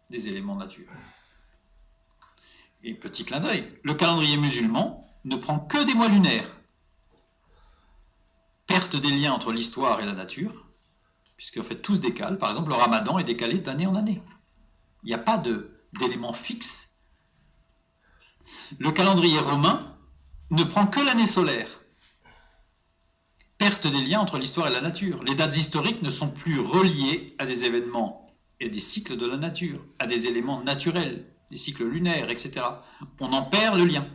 des éléments de nature. Et petit clin d'œil, le calendrier musulman ne prend que des mois lunaires. Perte des liens entre l'histoire et la nature, puisqu'en fait tout se décale. Par exemple, le ramadan est décalé d'année en année. Il n'y a pas d'élément fixe. Le calendrier romain ne prend que l'année solaire. Perte des liens entre l'histoire et la nature. Les dates historiques ne sont plus reliées à des événements et des cycles de la nature, à des éléments naturels, des cycles lunaires, etc. On en perd le lien.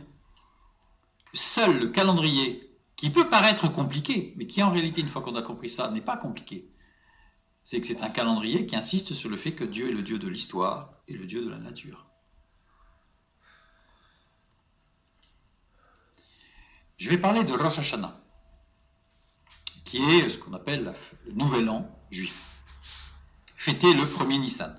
Seul le calendrier, qui peut paraître compliqué, mais qui en réalité, une fois qu'on a compris ça, n'est pas compliqué, c'est que c'est un calendrier qui insiste sur le fait que Dieu est le Dieu de l'histoire et le Dieu de la nature. Je vais parler de Rosh Hashanah, qui est ce qu'on appelle le nouvel an juif, fêté le 1er Nissan.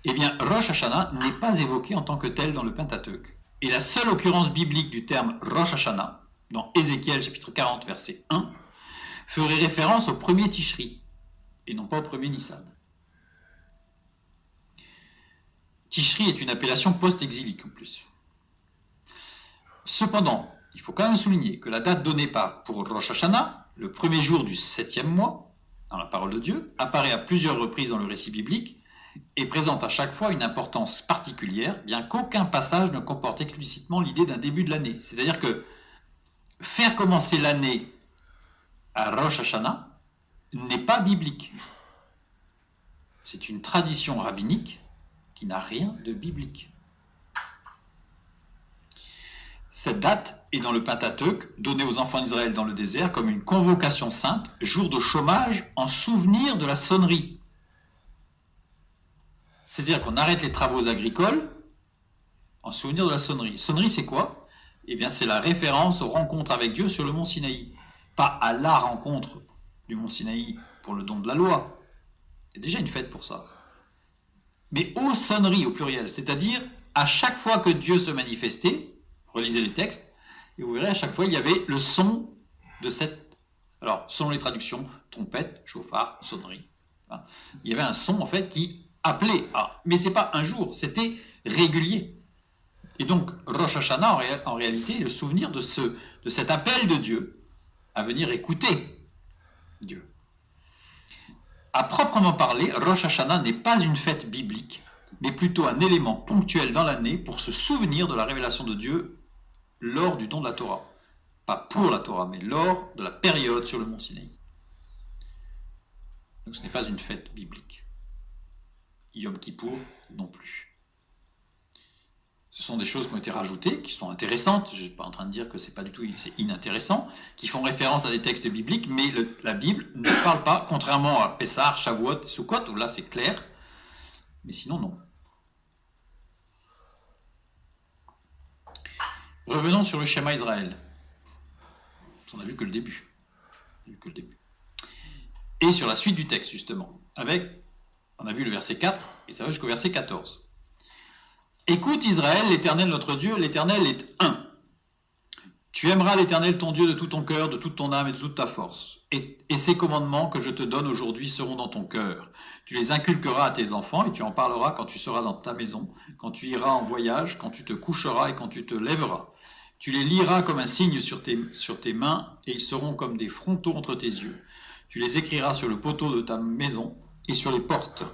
Eh bien, Rosh Hashanah n'est pas évoqué en tant que tel dans le Pentateuque. Et la seule occurrence biblique du terme Rosh Hashanah, dans Ézéchiel chapitre 40, verset 1, ferait référence au 1er Tishri, et non pas au 1er Nissan. Tishri est une appellation post-exilique en plus. Cependant, il faut quand même souligner que la date donnée pour Rosh Hashanah, le premier jour du 7e mois, dans la parole de Dieu, apparaît à plusieurs reprises dans le récit biblique et présente à chaque fois une importance particulière, bien qu'aucun passage ne comporte explicitement l'idée d'un début de l'année. C'est-à-dire que faire commencer l'année à Rosh Hashanah n'est pas biblique. C'est une tradition rabbinique qui n'a rien de biblique. Cette date est dans le Pentateuque, donnée aux enfants d'Israël dans le désert comme une convocation sainte, jour de chômage en souvenir de la sonnerie. C'est-à-dire qu'on arrête les travaux agricoles en souvenir de la sonnerie. Sonnerie, c'est quoi? Eh bien, c'est la référence aux rencontres avec Dieu sur le mont Sinaï. Pas à la rencontre du mont Sinaï pour le don de la loi. Il y a déjà une fête pour ça. Mais aux sonneries au pluriel, c'est-à-dire à chaque fois que Dieu se manifestait, relisez les textes, et vous verrez à chaque fois il y avait le son de cette... Alors, selon les traductions, trompette, chauffard, sonnerie. Hein, il y avait un son en fait qui appelait à... Mais c'est pas un jour, c'était régulier. Et donc, Rosh Hashanah, en réalité, est le souvenir de cet appel de Dieu à venir écouter Dieu. À proprement parler, Rosh Hashanah n'est pas une fête biblique, mais plutôt un élément ponctuel dans l'année pour se souvenir de la révélation de Dieu lors du don de la Torah. Pas pour la Torah, mais lors de la période sur le mont Sinaï. Donc ce n'est pas une fête biblique. Yom Kippour non plus. Ce sont des choses qui ont été rajoutées, qui sont intéressantes, je ne suis pas en train de dire que c'est pas du tout c'est inintéressant, qui font référence à des textes bibliques, mais la Bible ne parle pas, contrairement à Pessah, Shavuot, Sukkot, où là c'est clair, mais sinon non. Revenons sur le schéma Israël. On n'a vu que le début. Et sur la suite du texte, justement. On a vu le verset 4, et ça va jusqu'au verset 14. Écoute Israël, l'Éternel notre Dieu, l'Éternel est un. Tu aimeras l'Éternel ton Dieu de tout ton cœur, de toute ton âme et de toute ta force. Et ces commandements que je te donne aujourd'hui seront dans ton cœur. Tu les inculqueras à tes enfants et tu en parleras quand tu seras dans ta maison, quand tu iras en voyage, quand tu te coucheras et quand tu te lèveras. Tu les liras comme un signe sur tes mains et ils seront comme des frontaux entre tes yeux. Tu les écriras sur le poteau de ta maison et sur les portes.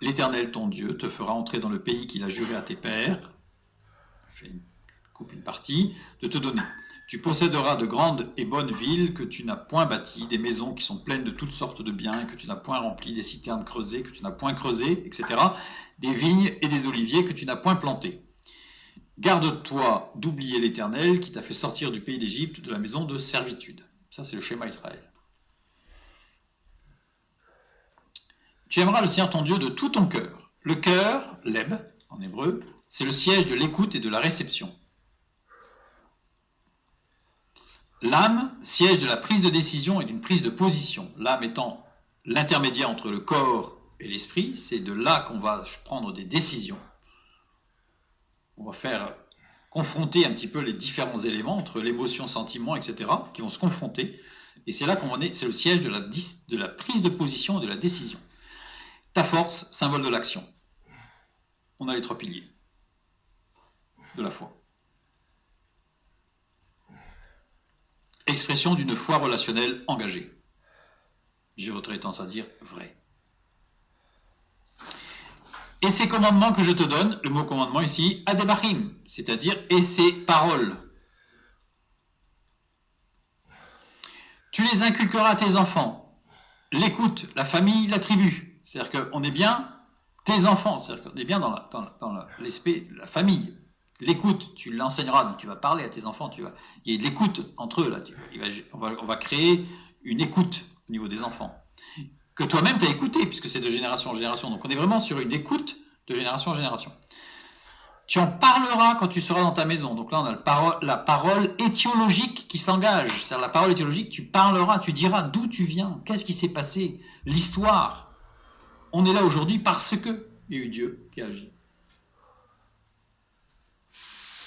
L'Éternel ton Dieu te fera entrer dans le pays qu'il a juré à tes pères. Coupe une partie, de te donner. Tu posséderas de grandes et bonnes villes que tu n'as point bâties, des maisons qui sont pleines de toutes sortes de biens et que tu n'as point remplies, des citernes creusées que tu n'as point creusées, etc. Des vignes et des oliviers que tu n'as point plantés. Garde-toi d'oublier l'Éternel qui t'a fait sortir du pays d'Égypte, de la maison de servitude. Ça, c'est le schéma Israël. Tu aimeras le Seigneur ton Dieu de tout ton cœur. Le cœur, leb, en hébreu, c'est le siège de l'écoute et de la réception. L'âme, siège de la prise de décision et d'une prise de position. L'âme étant l'intermédiaire entre le corps et l'esprit, c'est de là qu'on va prendre des décisions. On va faire confronter un petit peu les différents éléments entre l'émotion, sentiment, etc., qui vont se confronter. Et c'est là qu'on est, c'est le siège de la prise de position et de la décision. Ta force, symbole de l'action. On a les 3 piliers de la foi. Expression d'une foi relationnelle engagée. J'aurais tendance à dire vrai. Et ces commandements que je te donne, le mot commandement ici, adebachim, c'est-à-dire et ces paroles. Tu les inculqueras à tes enfants. L'écoute, la famille, la tribu. C'est-à-dire qu'on est bien tes enfants, c'est-à-dire qu'on est bien dans l'aspect de la famille. L'écoute, tu l'enseigneras, tu vas parler à tes enfants, il y a de l'écoute entre eux, là. On va créer une écoute au niveau des enfants. Que toi-même tu as écouté, puisque c'est de génération en génération. Donc on est vraiment sur une écoute de génération en génération. Tu en parleras quand tu seras dans ta maison. Donc là on a la parole étiologique qui s'engage. C'est-à-dire la parole étiologique, tu parleras, tu diras d'où tu viens, qu'est-ce qui s'est passé, l'histoire. On est là aujourd'hui parce que il y a eu Dieu qui a agi.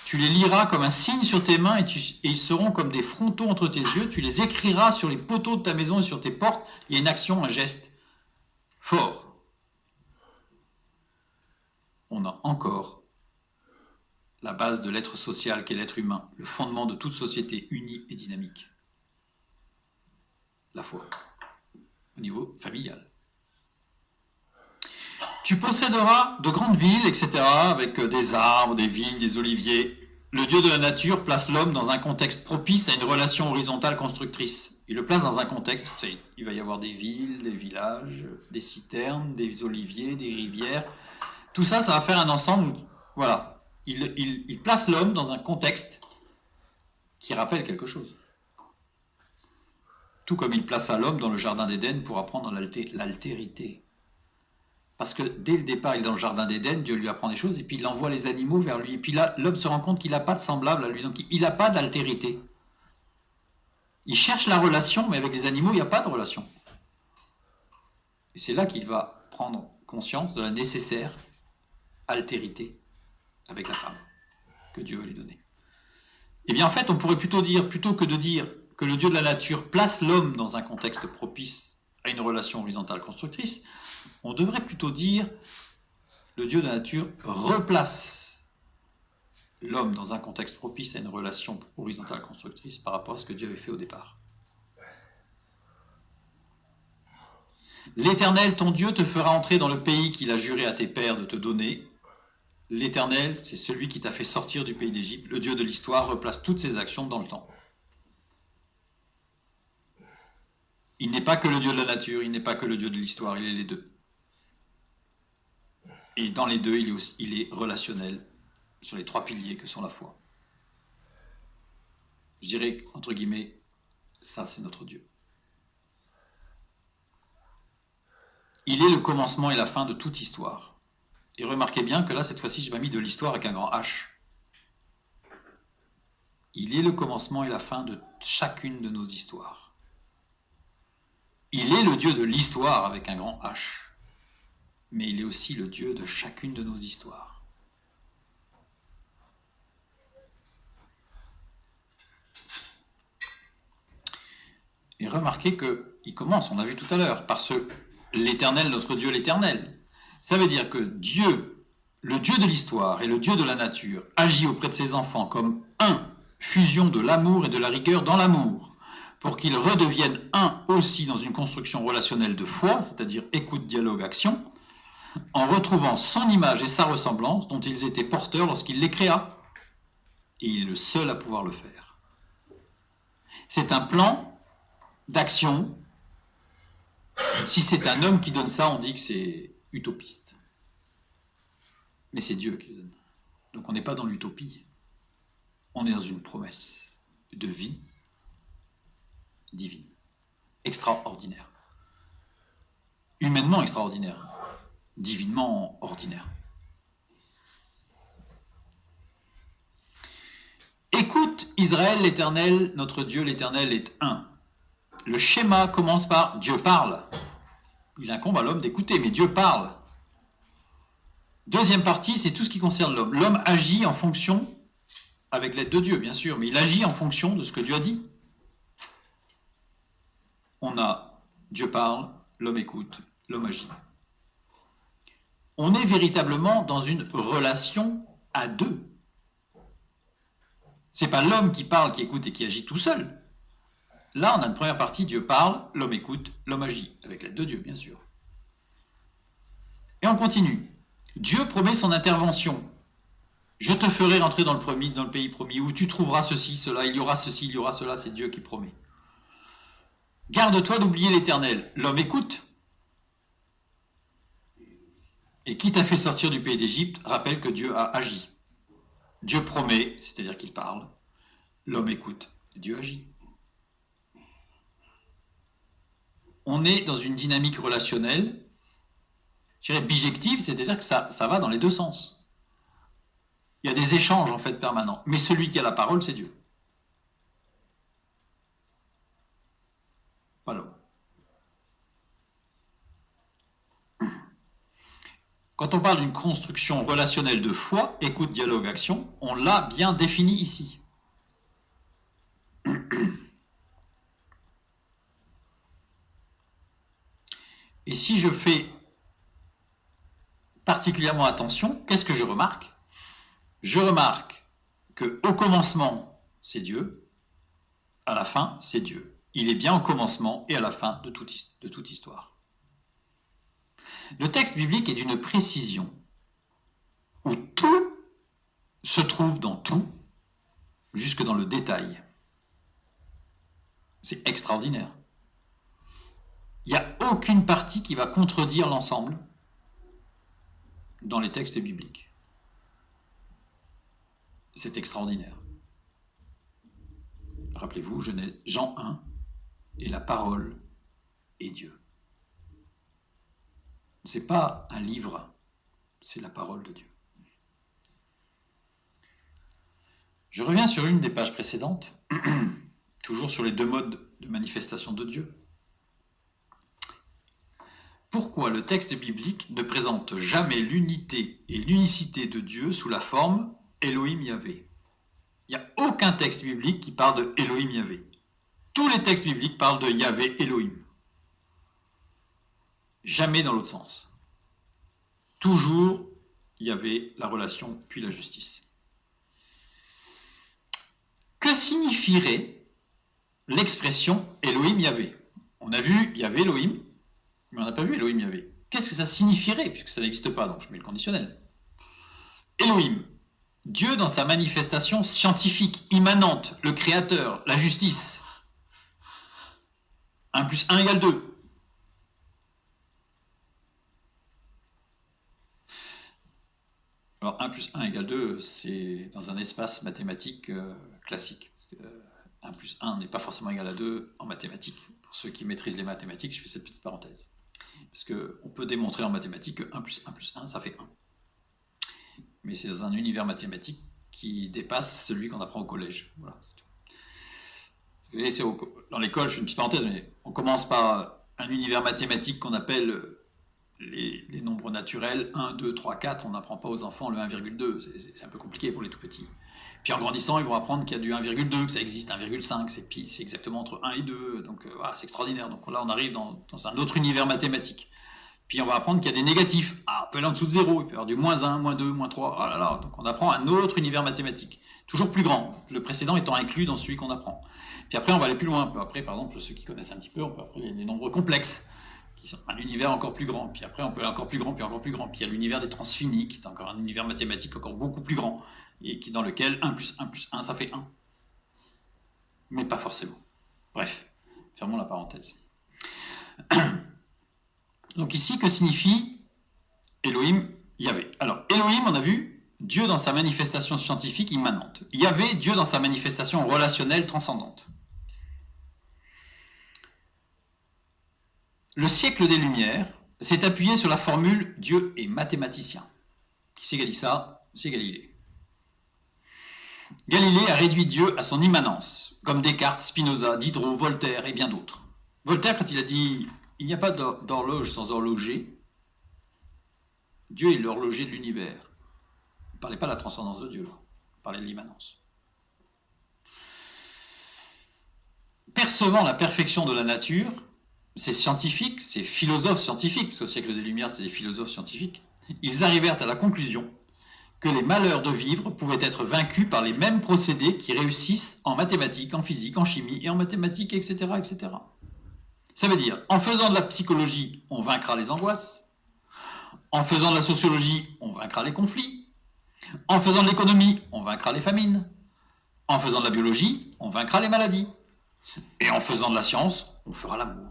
Tu les liras comme un signe sur tes mains et ils seront comme des frontaux entre tes yeux. Tu les écriras sur les poteaux de ta maison et sur tes portes. Il y a une action, un geste fort. On a encore la base de l'être social qu'est l'être humain, le fondement de toute société unie et dynamique. La foi, au niveau familial. Tu posséderas de grandes villes, etc., avec des arbres, des vignes, des oliviers. Le Dieu de la nature place l'homme dans un contexte propice à une relation horizontale constructrice. Il le place dans un contexte, il va y avoir des villes, des villages, des citernes, des oliviers, des rivières. Tout ça, ça va faire un ensemble. Voilà. Il place l'homme dans un contexte qui rappelle quelque chose. Tout comme il plaça l'homme dans le jardin d'Éden pour apprendre l'altérité. Parce que dès le départ, il est dans le jardin d'Éden, Dieu lui apprend des choses, et puis il envoie les animaux vers lui. Et puis là, l'homme se rend compte qu'il n'a pas de semblable à lui, donc il n'a pas d'altérité. Il cherche la relation, mais avec les animaux, il n'y a pas de relation. Et c'est là qu'il va prendre conscience de la nécessaire altérité avec la femme que Dieu veut lui donner. Eh bien, en fait, on pourrait plutôt que de dire que le Dieu de la nature place l'homme dans un contexte propice à une relation horizontale constructrice, on devrait plutôt dire le Dieu de la nature replace l'homme dans un contexte propice à une relation horizontale constructrice par rapport à ce que Dieu avait fait au départ. L'Éternel, ton Dieu, te fera entrer dans le pays qu'il a juré à tes pères de te donner. L'Éternel, c'est celui qui t'a fait sortir du pays d'Égypte. Le Dieu de l'histoire replace toutes ses actions dans le temps. Il n'est pas que le Dieu de la nature, il n'est pas que le Dieu de l'histoire, il est les deux. Et dans les deux, il est relationnel sur les 3 piliers que sont la foi. Je dirais, entre guillemets, ça c'est notre Dieu. Il est le commencement et la fin de toute histoire. Et remarquez bien que là, cette fois-ci, je m'ai mis de l'histoire avec un grand H. Il est le commencement et la fin de chacune de nos histoires. Il est le Dieu de l'histoire avec un grand H, mais il est aussi le Dieu de chacune de nos histoires. Et remarquez qu'il commence, on l'a vu tout à l'heure, par l'Éternel, notre Dieu l'Éternel. Ça veut dire que Dieu, le Dieu de l'histoire et le Dieu de la nature, agit auprès de ses enfants comme un, fusion de l'amour et de la rigueur dans l'amour, pour qu'ils redeviennent un aussi dans une construction relationnelle de foi, c'est-à-dire écoute, dialogue, action, en retrouvant son image et sa ressemblance dont ils étaient porteurs lorsqu'il les créa. Et il est le seul à pouvoir le faire. C'est un plan d'action. Si c'est un homme qui donne ça, on dit que c'est utopiste. Mais c'est Dieu qui le donne. Donc on n'est pas dans l'utopie. On est dans une promesse de vie divine. Extraordinaire. Humainement extraordinaire. Divinement ordinaire. Écoute, Israël, l'Éternel, notre Dieu, l'Éternel est un. Le schéma commence par Dieu parle. Il incombe à l'homme d'écouter, mais Dieu parle. Deuxième partie, c'est tout ce qui concerne l'homme. L'homme agit en fonction, avec l'aide de Dieu, bien sûr, mais il agit en fonction de ce que Dieu a dit. On a Dieu parle, l'homme écoute, l'homme agit. On est véritablement dans une relation à deux. C'est pas l'homme qui parle, qui écoute et qui agit tout seul. Là, on a une première partie, Dieu parle, l'homme écoute, l'homme agit, avec l'aide de Dieu, bien sûr. Et on continue. Dieu promet son intervention. Je te ferai rentrer dans le pays promis, où tu trouveras ceci, cela, il y aura ceci, il y aura cela, c'est Dieu qui promet. Garde-toi d'oublier l'Éternel. L'homme écoute. Et qui t'a fait sortir du pays d'Égypte, rappelle que Dieu a agi. Dieu promet, c'est-à-dire qu'il parle. L'homme écoute, Dieu agit. On est dans une dynamique relationnelle, je dirais bijective, c'est-à-dire que ça va dans les deux sens. Il y a des échanges en fait permanents, mais celui qui a la parole, c'est Dieu. Pas l'homme. Quand on parle d'une construction relationnelle de foi, écoute, dialogue, action, on l'a bien défini ici. Et si je fais particulièrement attention, qu'est-ce que je remarque? Je remarque qu'au commencement, c'est Dieu, à la fin, c'est Dieu. Il est bien au commencement et à la fin de toute histoire. Le texte biblique est d'une précision où tout se trouve dans tout, jusque dans le détail. C'est extraordinaire. Il n'y a aucune partie qui va contredire l'ensemble dans les textes bibliques. C'est extraordinaire. Rappelez-vous, Jean 1, et la parole est Dieu. Ce n'est pas un livre, c'est la parole de Dieu. Je reviens sur une des pages précédentes, toujours sur les deux modes de manifestation de Dieu. Pourquoi le texte biblique ne présente jamais l'unité et l'unicité de Dieu sous la forme Elohim Yahvé? Il n'y a aucun texte biblique qui parle de Elohim Yahvé. Tous les textes bibliques parlent de Yahvé Elohim. Jamais dans l'autre sens. Toujours Yahvé, la relation, puis la justice. Que signifierait l'expression Elohim Yahvé? On a vu Yahvé Elohim, mais on n'a pas vu Elohim Yahvé. Qu'est-ce que ça signifierait, puisque ça n'existe pas, donc je mets le conditionnel. Elohim, Dieu dans sa manifestation scientifique, immanente, le créateur, la justice. 1 plus 1 égale 2. Alors 1 plus 1 égale 2, c'est dans un espace mathématique classique. 1 plus 1 n'est pas forcément égal à 2 en mathématiques. Pour ceux qui maîtrisent les mathématiques, je fais cette petite parenthèse. Parce qu'on peut démontrer en mathématiques que 1 plus 1 plus 1, ça fait 1. Mais c'est dans un univers mathématique qui dépasse celui qu'on apprend au collège. Voilà. Dans l'école, je fais une petite parenthèse, mais on commence par un univers mathématique qu'on appelle les nombres naturels, 1, 2, 3, 4, on n'apprend pas aux enfants le 1,2, c'est un peu compliqué pour les tout petits. Puis en grandissant, ils vont apprendre qu'il y a du 1,2, que ça existe, 1,5, c'est exactement entre 1 et 2, donc voilà, c'est extraordinaire. Donc là, on arrive dans un autre univers mathématique. Puis on va apprendre qu'il y a des négatifs. Ah, on peut aller en dessous de 0, il peut y avoir du moins 1, moins 2, moins 3, oh là là. Donc on apprend un autre univers mathématique, toujours plus grand, le précédent étant inclus dans celui qu'on apprend. Puis après, on va aller plus loin. Après, par exemple, ceux qui connaissent un petit peu, on peut apprendre les nombres complexes, qui sont un univers encore plus grand. Puis après, on peut aller encore plus grand, puis encore plus grand. Puis il y a l'univers des transfinis, qui est encore un univers mathématique encore beaucoup plus grand, et dans lequel 1 plus 1 plus 1, ça fait 1. Mais pas forcément. Bref, fermons la parenthèse. Donc ici, que signifie Elohim, Yahvé? Alors, Elohim, on a vu, Dieu dans sa manifestation scientifique immanente. Yahvé, Dieu dans sa manifestation relationnelle transcendante. Le siècle des Lumières s'est appuyé sur la formule « Dieu est mathématicien ». Qui c'est qui a dit ça? C'est Galilée. Galilée a réduit Dieu à son immanence, comme Descartes, Spinoza, Diderot, Voltaire et bien d'autres. Voltaire, quand il a dit « Il n'y a pas d'horloge sans horloger », Dieu est l'horloger de l'univers. Il ne parlait pas de la transcendance de Dieu, il parlait de l'immanence. Percevant la perfection de la nature, ces scientifiques, ces philosophes scientifiques, parce qu'au siècle des Lumières, c'est des philosophes scientifiques, ils arrivèrent à la conclusion que les malheurs de vivre pouvaient être vaincus par les mêmes procédés qui réussissent en mathématiques, en physique, en chimie et en mathématiques, etc., etc. Ça veut dire, en faisant de la psychologie, on vaincra les angoisses. En faisant de la sociologie, on vaincra les conflits. En faisant de l'économie, on vaincra les famines. En faisant de la biologie, on vaincra les maladies. Et en faisant de la science, on fera l'amour.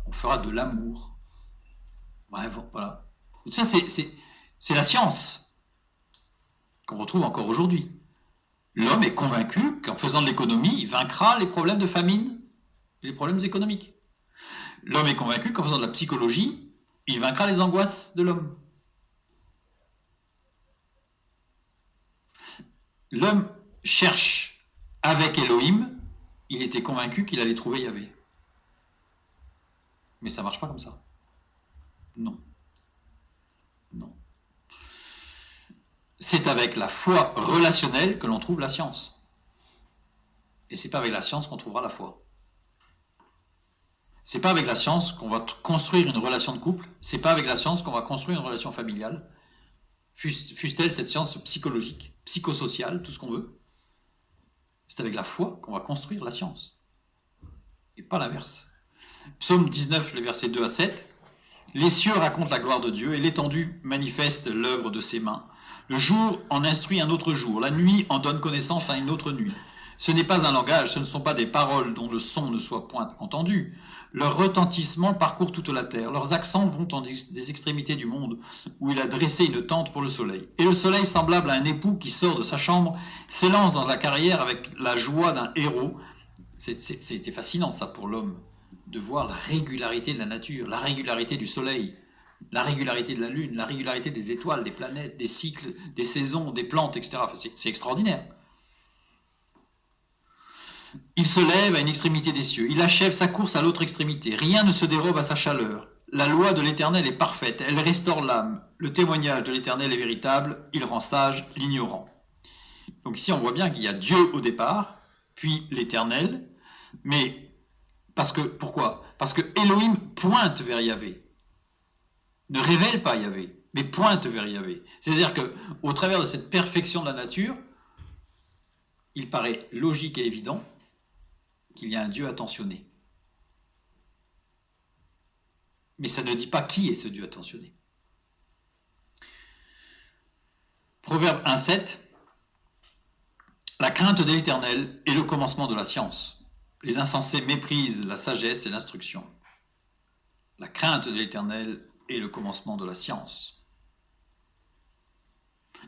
On fera de l'amour. Bref, voilà. Ça, c'est la science qu'on retrouve encore aujourd'hui. L'homme est convaincu qu'en faisant de l'économie, il vaincra les problèmes de famine et les problèmes économiques. L'homme est convaincu qu'en faisant de la psychologie, il vaincra les angoisses de l'homme. L'homme cherche avec Elohim, il était convaincu qu'il allait trouver Yahvé. Mais ça ne marche pas comme ça. Non. Non. C'est avec la foi relationnelle que l'on trouve la science. Et c'est pas avec la science qu'on trouvera la foi. C'est pas avec la science qu'on va construire une relation de couple. C'est pas avec la science qu'on va construire une relation familiale. Fût-elle cette science psychologique, psychosociale, tout ce qu'on veut. C'est avec la foi qu'on va construire la science. Et pas l'inverse. Psaume 19, les versets 2 à 7. Les cieux racontent la gloire de Dieu et l'étendue manifeste l'œuvre de ses mains. Le jour en instruit un autre jour, la nuit en donne connaissance à une autre nuit. Ce n'est pas un langage, ce ne sont pas des paroles dont le son ne soit point entendu. Leur retentissement parcourt toute la terre. Leurs accents vont en des extrémités du monde, où il a dressé une tente pour le soleil. Et le soleil, semblable à un époux qui sort de sa chambre, s'élance dans la carrière avec la joie d'un héros. C'était fascinant, ça, pour l'homme, de voir la régularité de la nature, la régularité du soleil, la régularité de la lune, la régularité des étoiles, des planètes, des cycles, des saisons, des plantes, etc. C'est extraordinaire. Il se lève à une extrémité des cieux, il achève sa course à l'autre extrémité, rien ne se dérobe à sa chaleur. La loi de l'Éternel est parfaite, elle restaure l'âme. Le témoignage de l'Éternel est véritable, il rend sage l'ignorant. Donc ici on voit bien qu'il y a Dieu au départ, puis l'Éternel, mais pourquoi? Parce que Elohim pointe vers Yahvé, ne révèle pas Yahvé, mais pointe vers Yahvé. C'est-à-dire qu'au travers de cette perfection de la nature, il paraît logique et évident qu'il y a un Dieu attentionné. Mais ça ne dit pas qui est ce Dieu attentionné. Proverbe 1,7. La crainte de l'Éternel est le commencement de la science. Les insensés méprisent la sagesse et l'instruction. La crainte de l'Éternel est le commencement de la science.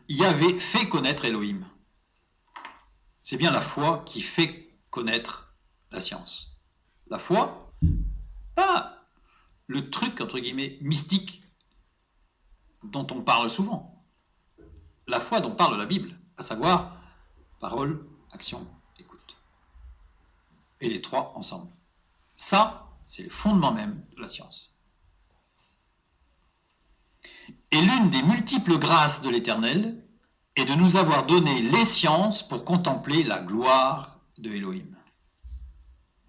Yahvé fait connaître Elohim. C'est bien la foi qui fait connaître la science. La foi, pas le truc, entre guillemets, mystique dont on parle souvent. La foi dont parle la Bible. à savoir parole, action, écoute. Et les trois ensemble. Ça, c'est le fondement même de la science. Et l'une des multiples grâces de l'Éternel est de nous avoir donné les sciences pour contempler la gloire de Elohim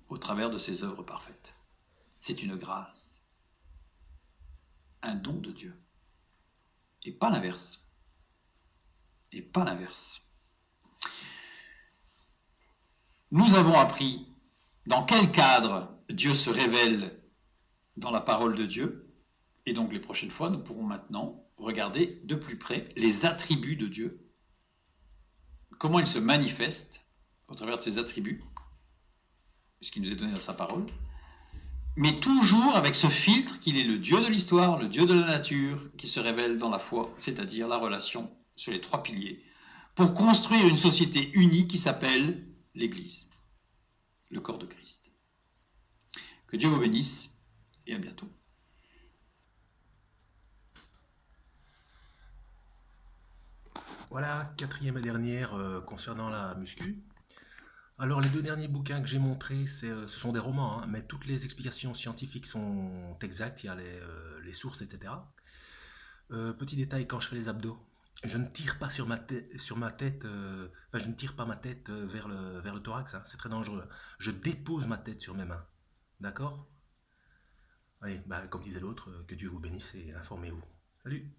au travers de ses œuvres parfaites. C'est une grâce, un don de Dieu, et pas l'inverse. Et pas l'inverse. Nous avons appris dans quel cadre Dieu se révèle dans la parole de Dieu, et donc les prochaines fois, nous pourrons maintenant regarder de plus près les attributs de Dieu, comment il se manifeste au travers de ses attributs, ce qui nous est donné dans sa parole, mais toujours avec ce filtre qu'il est le Dieu de l'histoire, le Dieu de la nature, qui se révèle dans la foi, c'est-à-dire la relation sur les trois piliers, pour construire une société unie qui s'appelle l'Église, le corps de Christ. Que Dieu vous bénisse et à bientôt. Voilà, quatrième et dernière concernant la muscu. Alors les deux derniers bouquins que j'ai montrés, ce sont des romans, hein, mais toutes les explications scientifiques sont exactes, il y a les sources, etc. Petit détail, quand je fais les abdos, je ne tire pas sur ma tête, enfin je ne tire pas ma tête vers le thorax, hein, c'est très dangereux. Je dépose ma tête sur mes mains, d'accord? Allez, bah, comme disait l'autre, que Dieu vous bénisse et informez-vous. Salut!